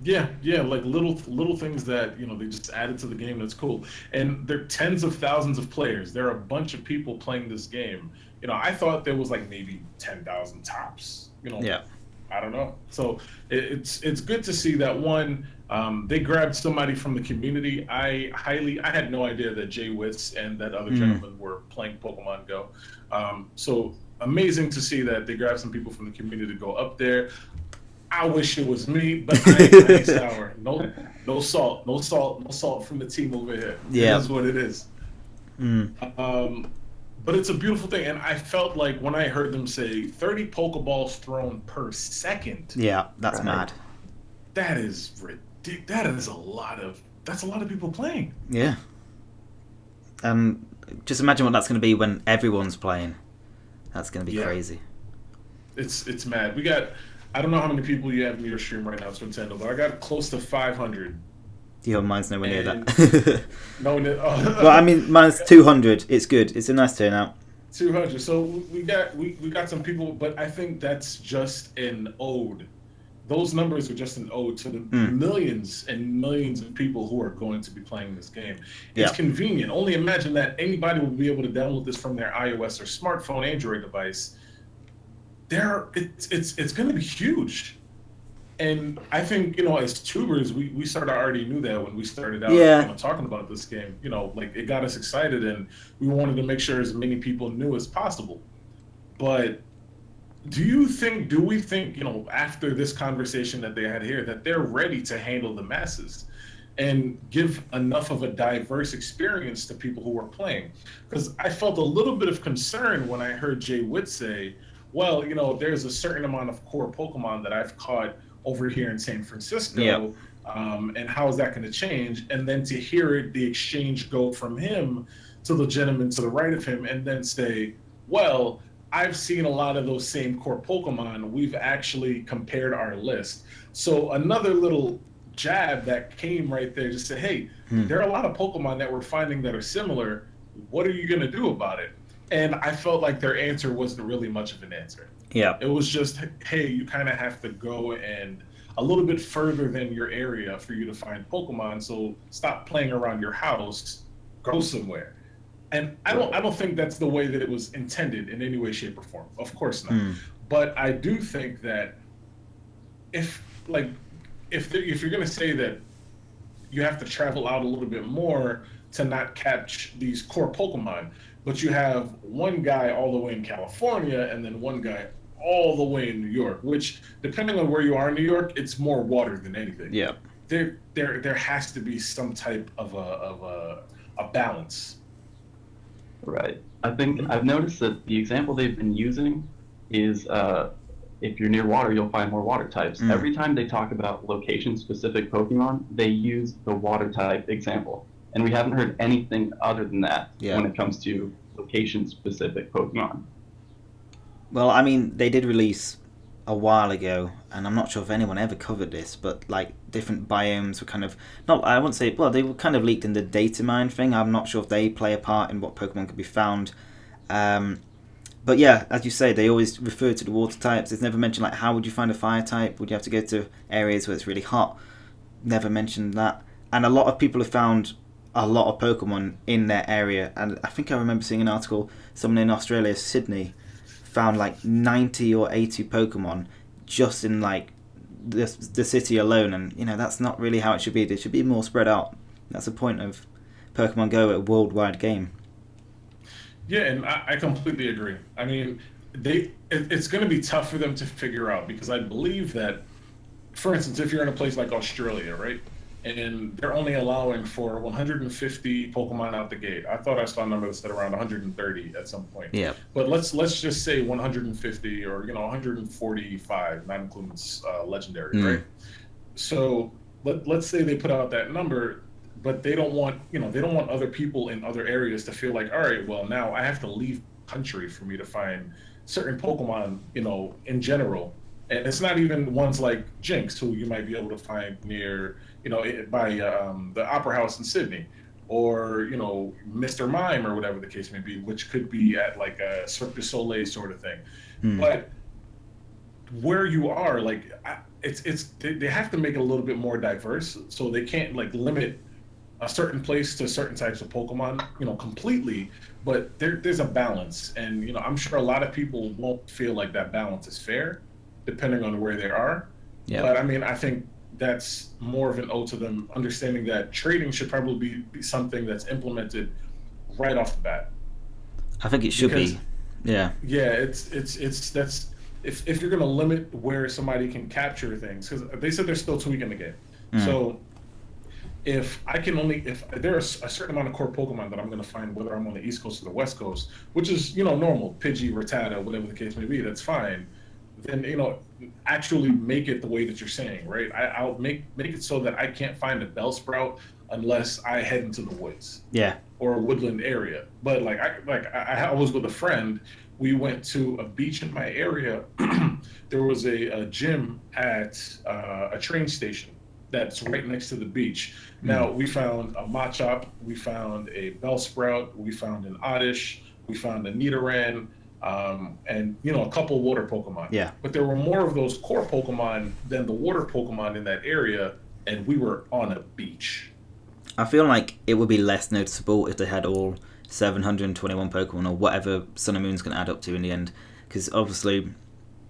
Yeah, like little things that they just added to the game. That's cool. And there are tens of thousands of players. There are a bunch of people playing this game. I thought there was like maybe 10,000 tops. Yeah. I don't know. So it's good to see that one. They grabbed somebody from the community. I had no idea that Jay Witz and that other gentleman were playing Pokemon Go. So amazing to see that they grabbed some people from the community to go up there. I wish it was me, but I ain't sour. No salt from the team over here. Yeah. It is what it is. But it's a beautiful thing, and I felt like when I heard them say 30 Pokeballs thrown per second. Yeah, that's mad. That is ridiculous. That's a lot of people playing. Yeah. Just imagine what that's going to be when everyone's playing. That's going to be crazy. It's mad. We got. I don't know how many people you have in your stream right now, it's Nintendo, but I got close to 500. Your mine's nowhere near that. Well, I mean, mine's 200. It's good. It's a nice turnout. 200. So we got some people, but I think that's just an ode. Those numbers are just an ode to the millions and millions of people who are going to be playing this game. It's convenient. Only imagine that anybody will be able to download this from their iOS or smartphone, Android device. It's going to be huge. And I think, as tubers, we sort of already knew that when we started out talking about this game. Like it got us excited and we wanted to make sure as many people knew as possible. But do we think, after this conversation that they had here, that they're ready to handle the masses and give enough of a diverse experience to people who are playing? Because I felt a little bit of concern when I heard Jay Witt say, well, there's a certain amount of core Pokemon that I've caught over here in San Francisco, and how is that going to change? And then to hear the exchange go from him to the gentleman to the right of him, and then say, well, I've seen a lot of those same core Pokemon. We've actually compared our list. So another little jab that came right there, just say, hey, there are a lot of Pokemon that we're finding that are similar. What are you going to do about it? And I felt like their answer wasn't really much of an answer. Yeah. It was just, hey, you kind of have to go and a little bit further than your area for you to find Pokemon. So stop playing around your house, go somewhere. And I don't think that's the way that it was intended in any way, shape, or form. Of course not. But I do think that if you're going to say that you have to travel out a little bit more to not catch these core Pokemon, but you have one guy all the way in California and then one guy all the way in New York, which, depending on where you are in New York, it's more water than anything. Yeah. There has to be some type of a balance. Right. I think I've noticed that the example they've been using is if you're near water, you'll find more water types. Every time they talk about location-specific Pokemon, they use the water type example. And we haven't heard anything other than that when it comes to location-specific Pokemon. Well, I mean, they did release a while ago, and I'm not sure if anyone ever covered this, but like different biomes were kind of I wouldn't say, well, they were kind of leaked in the data mine thing. I'm not sure if they play a part in what Pokemon could be found. But yeah, as you say, they always refer to the water types. It's never mentioned like how would you find a fire type? Would you have to go to areas where it's really hot? Never mentioned that. And a lot of people have found a lot of Pokemon in their area, and I think I remember seeing an article, someone in Australia, Sydney, found like 90 or 80 Pokemon just in like the city alone, and that's not really how it should be. It should be more spread out. That's the point of Pokemon Go, a worldwide game. Yeah, and I completely agree. I mean, it's going to be tough for them to figure out, because I believe that, for instance, if you're in a place like Australia, right, and they're only allowing for 150 Pokemon out the gate. I thought I saw a number that said around 130 at some point. Yeah. But let's just say 150 or 145, not including legendary, right? So let's say they put out that number, but they don't want other people in other areas to feel like, all right, well, now I have to leave country for me to find certain Pokemon, in general. And it's not even ones like Jinx, who you might be able to find near, by the Opera House in Sydney, or Mr. Mime or whatever the case may be, which could be at like a Cirque du Soleil sort of thing. But where you are, like they have to make it a little bit more diverse, so they can't like limit a certain place to certain types of Pokemon, completely. But there's a balance, and I'm sure a lot of people won't feel like that balance is fair, depending on where they are. Yeah. But I mean, I think that's more of an ode to them understanding that trading should probably be something that's implemented right off the bat. I think it should be. Yeah. Yeah, it's that's if you're gonna limit where somebody can capture things, because they said they're still tweaking the game. So if there are a certain amount of core Pokemon that I'm gonna find, whether I'm on the East Coast or the West Coast, which is normal, Pidgey, Rattata, whatever the case may be, that's fine. Then actually make it the way that you're saying, right? I'll make it so that I can't find a Bellsprout unless I head into the woods. Yeah. Or a woodland area. But I was with a friend. We went to a beach in my area. There was a gym at a train station that's right next to the beach. Now we found a Machop, we found a Bellsprout, we found an Oddish, we found a Nidoran, and a couple water Pokemon. Yeah. But there were more of those core Pokemon than the water Pokemon in that area, and we were on a beach. I feel like it would be less noticeable if they had all 721 Pokemon or whatever Sun and Moon's going to add up to in the end, because obviously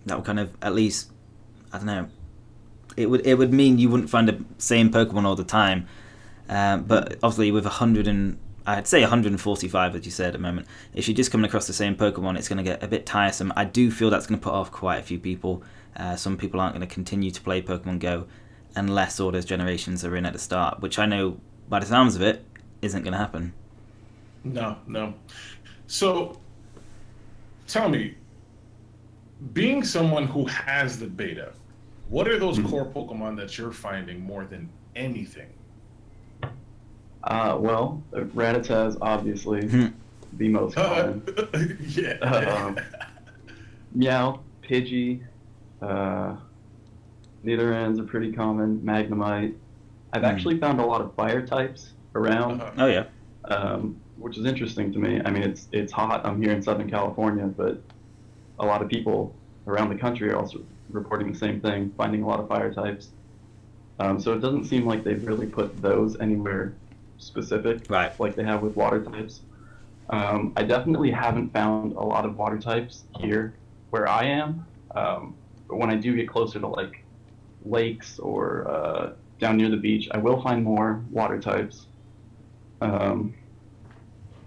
that would kind of, at least, I don't know, it would mean you wouldn't find the same Pokemon all the time. But obviously with I'd say 145, as you said at the moment, if you're just coming across the same Pokemon, it's going to get a bit tiresome. I do feel that's going to put off quite a few people. Some people aren't going to continue to play Pokemon Go unless all those generations are in at the start, which I know, by the sounds of it, isn't going to happen. No. So, tell me, being someone who has the beta, what are those core Pokemon that you're finding more than anything? Well, Rattata is obviously the most common. Yeah. Meow, Pidgey, Nidorans are pretty common. Magnemite. I've actually found a lot of fire types around. Oh yeah. Which is interesting to me. I mean, it's hot. I'm here in Southern California, but a lot of people around the country are also reporting the same thing, finding a lot of fire types. So it doesn't seem like they've really put those anywhere specific, right, like they have with water types. I definitely haven't found a lot of water types here where I am. But when I do get closer to like lakes or down near the beach, I will find more water types.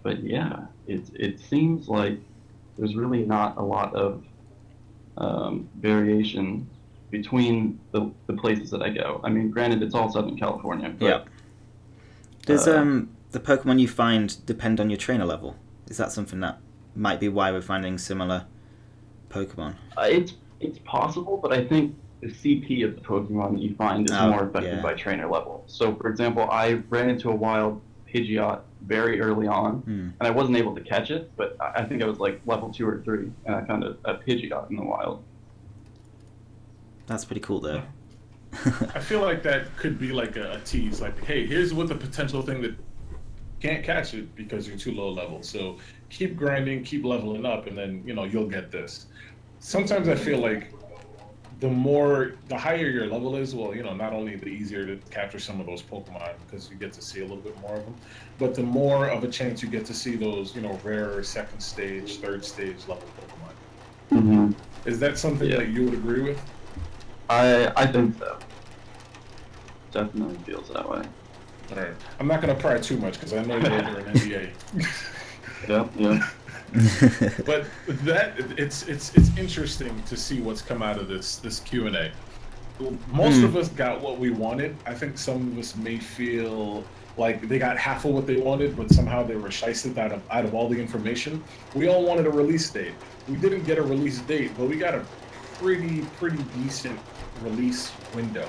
But yeah, it seems like there's really not a lot of variation between the places that I go. I mean, granted, it's all Southern California. But, yeah. Does the Pokemon you find depend on your trainer level? Is that something that might be why we're finding similar Pokemon? It's possible, but I think the CP of the Pokemon that you find is more affected by trainer level. So, for example, I ran into a wild Pidgeot very early on, and I wasn't able to catch it, but I think I was like level 2 or 3, and I found a Pidgeot in the wild. That's pretty cool, though. I feel like that could be like a tease, like, hey, here's what the potential thing that can't catch it because you're too low level. So keep grinding, keep leveling up, and then you'll get this. Sometimes I feel like the higher your level is, well, not only the easier to capture some of those Pokemon because you get to see a little bit more of them, but the more of a chance you get to see those, rarer second stage, third stage level Pokemon. Mm-hmm. Is that something that you would agree with? I think so. Definitely feels that way. All right. I'm not going to pry too much because I know you're under an NDA. Yeah. But it's interesting to see what's come out of this Q&A. Most of us got what we wanted. I think some of us may feel like they got half of what they wanted, but somehow they were shysted out of all the information. We all wanted a release date. We didn't get a release date, but we got a pretty decent release window.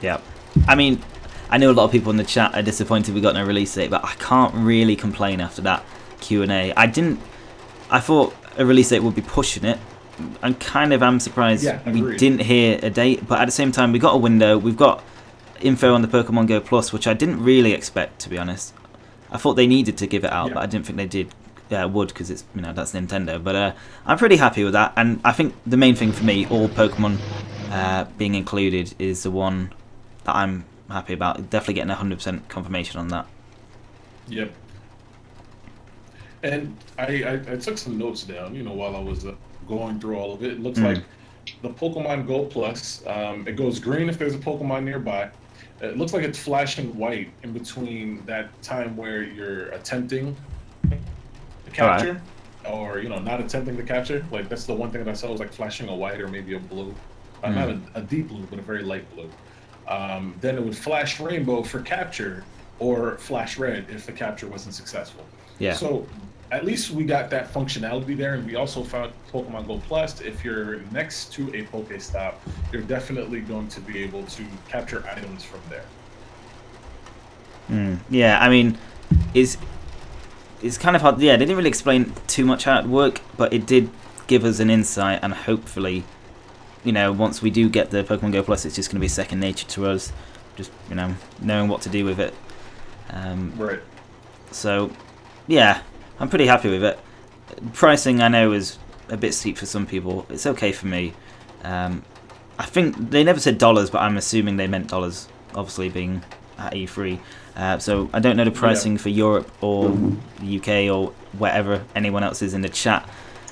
Yeah. I mean, I know a lot of people in the chat are disappointed we got no release date, but I can't really complain after that Q&A. I thought a release date would be pushing it. I kind of am surprised we didn't hear a date, but at the same time, we got a window. We've got info on the Pokemon Go Plus, which I didn't really expect, to be honest. I thought they needed to give it out, but I didn't think they did Yeah, it would, because it's, you know, that's Nintendo. But I'm pretty happy with that, and I think the main thing for me, all Pokemon being included, is the one that I'm happy about. Definitely getting 100% confirmation on that. Yep. And I took some notes down, you know, while I was going through all of it. It looks like the Pokemon Go Plus, it goes green if there's a Pokemon nearby. It looks like it's flashing white in between that time where you're attempting to capture, or, you know, not attempting to capture. Like, that's the one thing that I saw was like flashing a white or maybe a blue. Not a deep blue, but a very light blue. Then it would flash rainbow for capture, or flash red if the capture wasn't successful. Yeah. So at least we got that functionality there, and we also found Pokemon Go Plus. If you're next to a Pokestop, you're definitely going to be able to capture items from there. Yeah, I mean, it's kind of hard. Yeah, they didn't really explain too much how it worked, but it did give us an insight, and hopefully, you know, once we do get the Pokemon Go Plus, it's just going to be second nature to us, just, you know, knowing what to do with it. Right. So, yeah, I'm pretty happy with it. Pricing, I know, is a bit steep for some people. It's okay for me. I think they never said dollars, but I'm assuming they meant dollars, obviously being at E3. So I don't know the pricing for Europe or the UK or wherever anyone else is in the chat,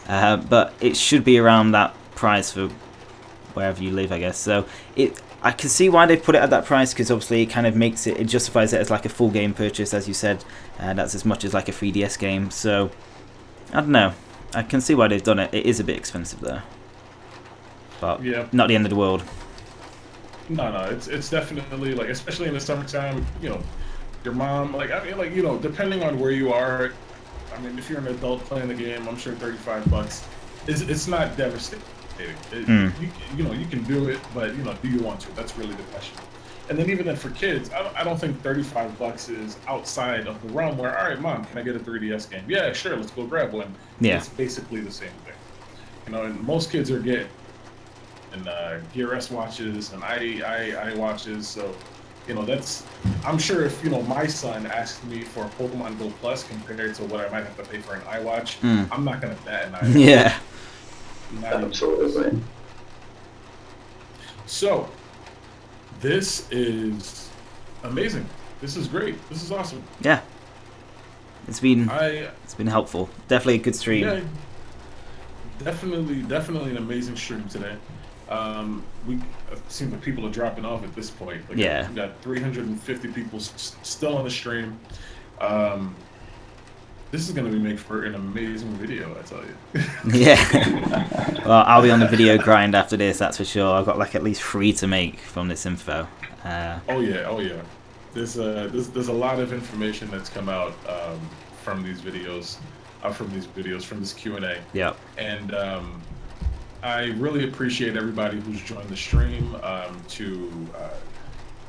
but it should be around that price for wherever you live, I guess. So I can see why they put it at that price, because obviously it kind of makes it justifies it as like a full game purchase, as you said. That's as much as like a 3DS game. So I don't know. I can see why they've done it. It is a bit expensive though, but not the end of the world. No, it's definitely, like, especially in the summertime, you know, your mom, like, I mean, like, you know, depending on where you are, I mean, if you're an adult playing the game, I'm sure $35 it's not devastating. You know, you can do it, but, you know, do you want to? That's really the question. And then even then for kids, I don't think $35 is outside of the realm where, all right, mom, can I get a 3DS game? Yeah, sure, let's go grab one. Yeah. It's basically the same thing. You know, and most kids are getting Gear S watches and I watches, so, you know, that's, I'm sure if, you know, my son asked me for a Pokemon Go Plus compared to what I might have to pay for an iWatch, I'm not gonna bat an eye. Yeah. Absolutely. So, this is amazing. This is great. This is awesome. Yeah. It's been helpful. Definitely a good stream. Yeah, definitely an amazing stream today. It seems like people are dropping off at this point. Like, yeah. We got 350 people still on the stream. This is going to be made for an amazing video, I tell you. Yeah. Well, I'll be on the video grind after this, that's for sure. I've got like at least 3 to make from this info. Oh yeah. There's a lot of information that's come out from these videos, from this Q&A. Yeah. And I really appreciate everybody who's joined the stream to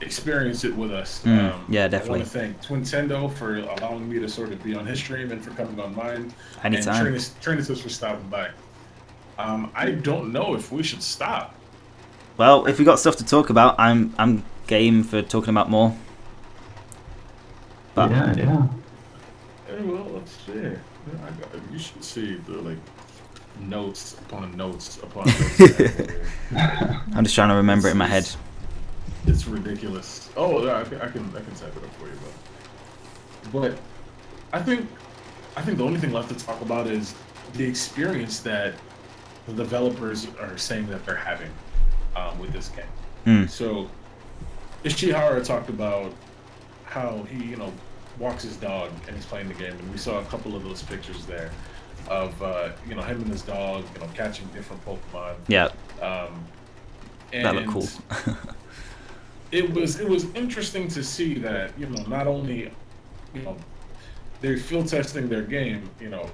experience it with us. Yeah, definitely. I want to thank Twintendo for allowing me to sort of be on his stream and for coming on mine. Anytime. And Trainitus for stopping by. I don't know if we should stop. Well, if we got stuff to talk about, I'm game for talking about more. But Yeah. Hey, well, let's see. You should see the, like, notes upon notes upon notes. I'm just trying to remember it in my head. It's ridiculous. Oh, yeah, I can type it up for you, but I think the only thing left to talk about is the experience that the developers are saying that they're having with this game. So Ishihara talked about how he, you know, walks his dog and he's playing the game, and we saw a couple of those pictures there of you know, him and his dog, you know, catching different Pokemon. Yeah. And that looked cool. It was interesting to see that, you know, not only, you know, they're field testing their game, you know,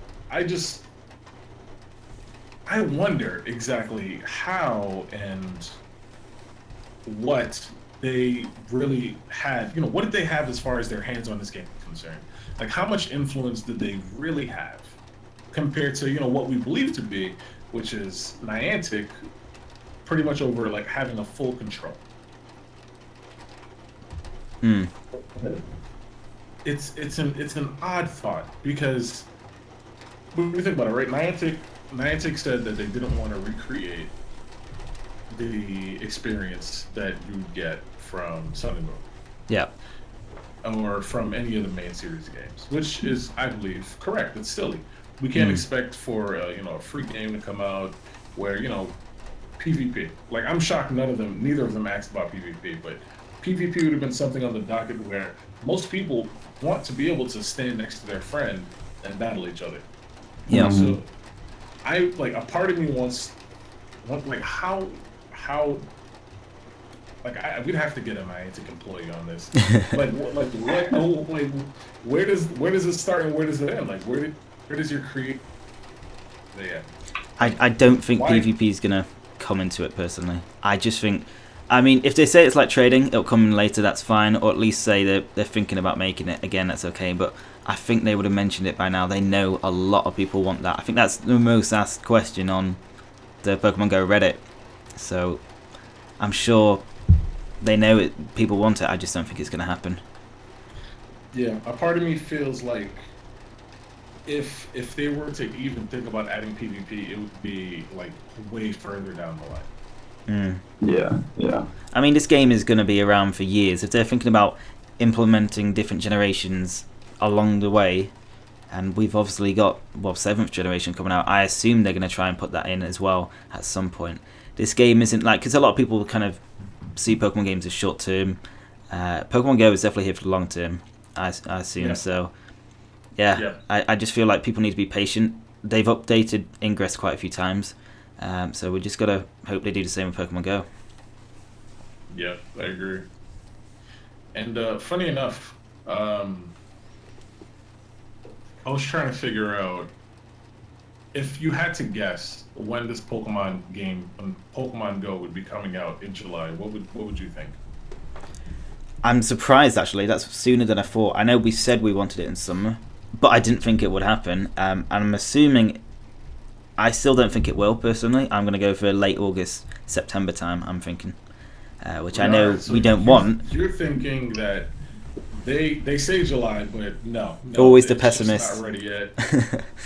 I wonder exactly how and what they really had, you know, what did they have as far as their hands on this game is concerned? Like, how much influence did they really have compared to, you know, what we believe to be, which is Niantic pretty much over, like, having a full control. It's an odd thought, because What do you think about it, right? Niantic said that they didn't want to recreate the experience that you get from Sun and Moon. Yeah. Or from any of the main series games, which is, I believe, correct. It's silly. We can't expect for a free game to come out where PvP. Like, I'm shocked neither of them asked about PvP, but PvP would have been something on the docket where most people want to be able to stand next to their friend and battle each other. Yeah. So, a part of me wants like how. We'd have to get a Niantic employee on this. Where does it start and where does it end? Like, where does your create? Yeah. I don't think PvP is gonna come into it personally. I just think, I mean, if they say it's like trading, it'll come in later. That's fine, or at least say they're thinking about making it again. That's okay. But I think they would have mentioned it by now. They know a lot of people want that. I think that's the most asked question on the Pokemon Go Reddit. So I'm sure they know it. People want it. I just don't think it's going to happen. Yeah, a part of me feels like if they were to even think about adding PvP, it would be like way further down the line. Yeah. I mean, this game is going to be around for years. If they're thinking about implementing different generations along the way, and we've obviously got 7th generation coming out, I assume they're going to try and put that in as well at some point. This game isn't like, because a lot of people kind of see Pokemon games as short term. Pokemon Go is definitely here for the long term, I assume. Yeah. So yeah. I just feel like people need to be patient. They've updated Ingress quite a few times, so we just gotta hope they do the same with Pokemon Go. Yeah, I agree. And funny enough, I was trying to figure out if you had to guess when this Pokemon game, when Pokemon Go would be coming out in July. What would you think? I'm surprised actually. That's sooner than I thought. I know we said we wanted it in summer, but I didn't think it would happen. And I'm assuming, I still don't think it will personally. I'm gonna go for late August, September time. I'm thinking, which I know we don't want. You're thinking that they say July, but no Always the it's pessimist. just not ready yet.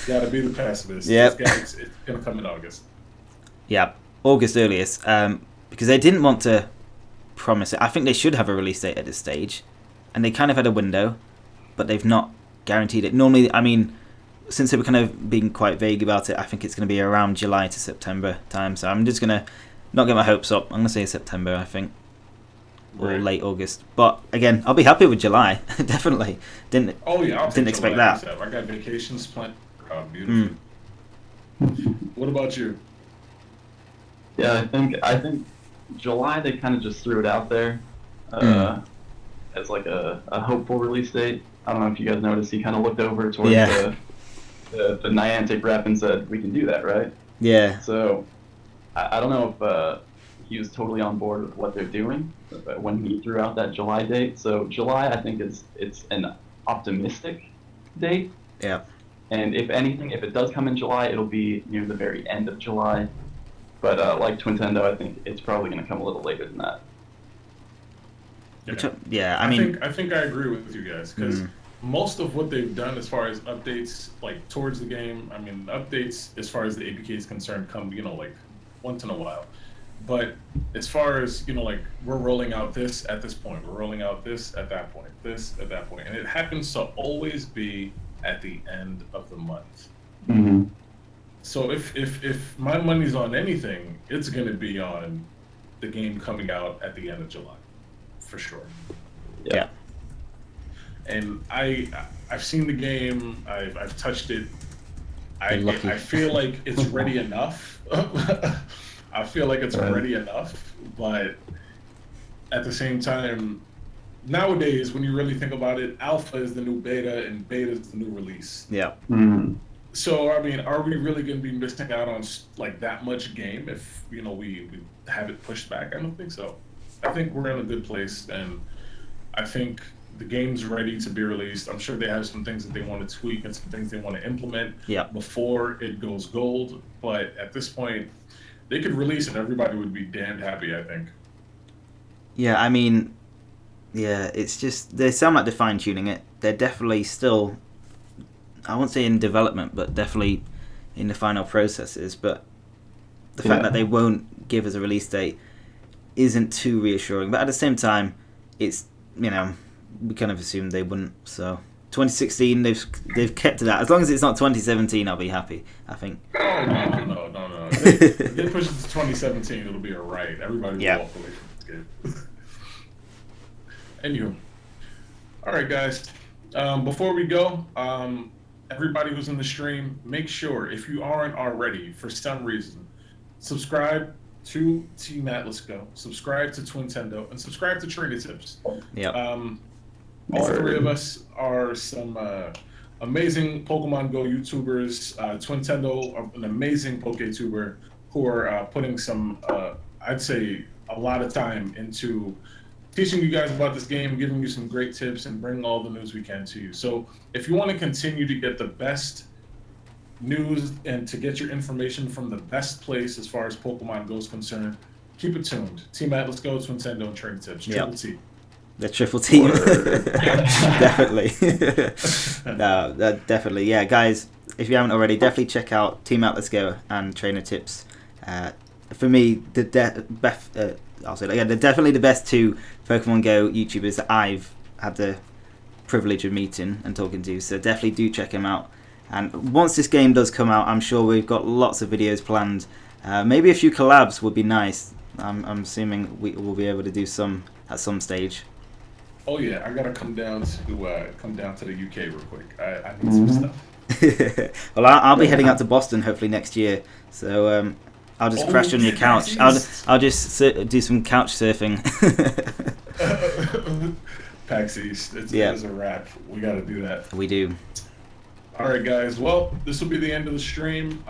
Gotta be the pessimist. Yep. It's gonna come in August. Yeah, August earliest. Because they didn't want to promise it. I think they should have a release date at this stage, and they kind of had a window, but they've not guaranteed it. Normally, I mean, since they were kind of being quite vague about it, I think it's going to be around July to September time. So I'm just gonna not get my hopes up. I'm gonna say September, I think, or late August. But again, I'll be happy with July. Definitely. Didn't expect that. I got vacations planned. Oh, beautiful. What about you? Yeah, I think July they kind of just threw it out there as like a hopeful release date. I don't know if you guys noticed. He kind of looked over towards the Niantic rep and said, "We can do that, right?" Yeah. So I don't know if he was totally on board with what they're doing when he threw out that July date. So July, I think it's an optimistic date. Yeah. And if anything, if it does come in July, it'll be near the very end of July. But like Twintendo, I think it's probably going to come a little later than that. I think I agree with you guys because most of what they've done as far as updates, like towards the game, I mean, updates as far as the APK is concerned, come like once in a while. But as far as like we're rolling out this at this point, we're rolling out this at that point, this at that point, and it happens to always be at the end of the month. Mm-hmm. So if my money's on anything, it's going to be on the game coming out at the end of July, for sure. Yeah. And I've seen the game. I've touched it. I feel like it's ready enough. I feel like it's ready enough, but at the same time, nowadays when you really think about it, alpha is the new beta and beta is the new release. Yeah. Mm-hmm. So I mean, are we really going to be missing out on like that much game if we have it pushed back? I don't think so. I think we're in a good place, and I think the game's ready to be released. I'm sure they have some things that they want to tweak and some things they want to implement before it goes gold. But at this point, they could release it. Everybody would be damned happy, I think. Yeah, I mean, yeah, it's just they sound like they're fine tuning it. They're definitely still I won't say in development, but definitely in the final processes. But the fact that they won't give us a release date isn't too reassuring. But at the same time, it's, you know, we kind of assumed they wouldn't. So 2016, they've kept to that. As long as it's not 2017, I'll be happy, I think. Oh, no. If they push it to 2017, it'll be alright. Everybody will walk away from this game. Anywho. Alright, guys. Before we go, everybody who's in the stream, make sure, if you aren't already, for some reason, subscribe to Team Atlas Go, subscribe to Twintendo, and subscribe to Trader Tips. Yeah. All three of us are some amazing Pokemon Go YouTubers. Twintendo, an amazing PokeTuber, who are putting some, I'd say, a lot of time into teaching you guys about this game, giving you some great tips, and bringing all the news we can to you. So if you want to continue to get the best news and to get your information from the best place as far as Pokemon Go is concerned, keep it tuned. Team Atlas Go, Twintendo, and Trader Tips. Triple T. The triple team. Definitely. No, definitely. Yeah, guys, if you haven't already, definitely check out Team Atlas Go and Trainer Tips. For me, I'll say that again, they're definitely the best two Pokemon Go YouTubers that I've had the privilege of meeting and talking to. So definitely do check them out. And once this game does come out, I'm sure we've got lots of videos planned. Maybe a few collabs would be nice. I'm assuming we'll be able to do some at some stage. Oh yeah, I gotta come down to the UK real quick. I need some stuff. Well, I'll be heading out to Boston hopefully next year. So I'll just crash on your couch. I'll just do some couch surfing. PAX East. It is a wrap. We gotta do that. We do. All right, guys. Well, this will be the end of the stream.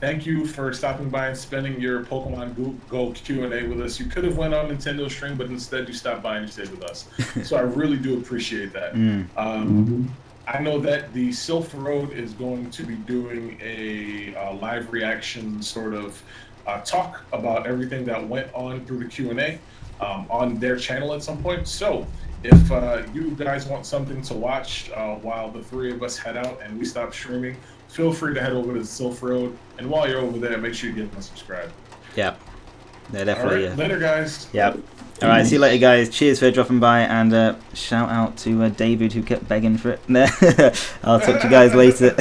Thank you for stopping by and spending your Pokemon Go Q&A with us. You could have went on Nintendo stream, but instead you stopped by and you stayed with us. So I really do appreciate that. I know that the Sylph Road is going to be doing a live reaction sort of talk about everything that went on through the Q&A on their channel at some point. So if you guys want something to watch while the three of us head out and we stop streaming, feel free to head over to the Sylph Road. And while you're over there, make sure you get them subscribed. Yeah. Yeah, definitely. All right, later, guys. Yep. All right, see you later, guys. Cheers for dropping by, and shout out to David who kept begging for it. I'll talk to you guys later.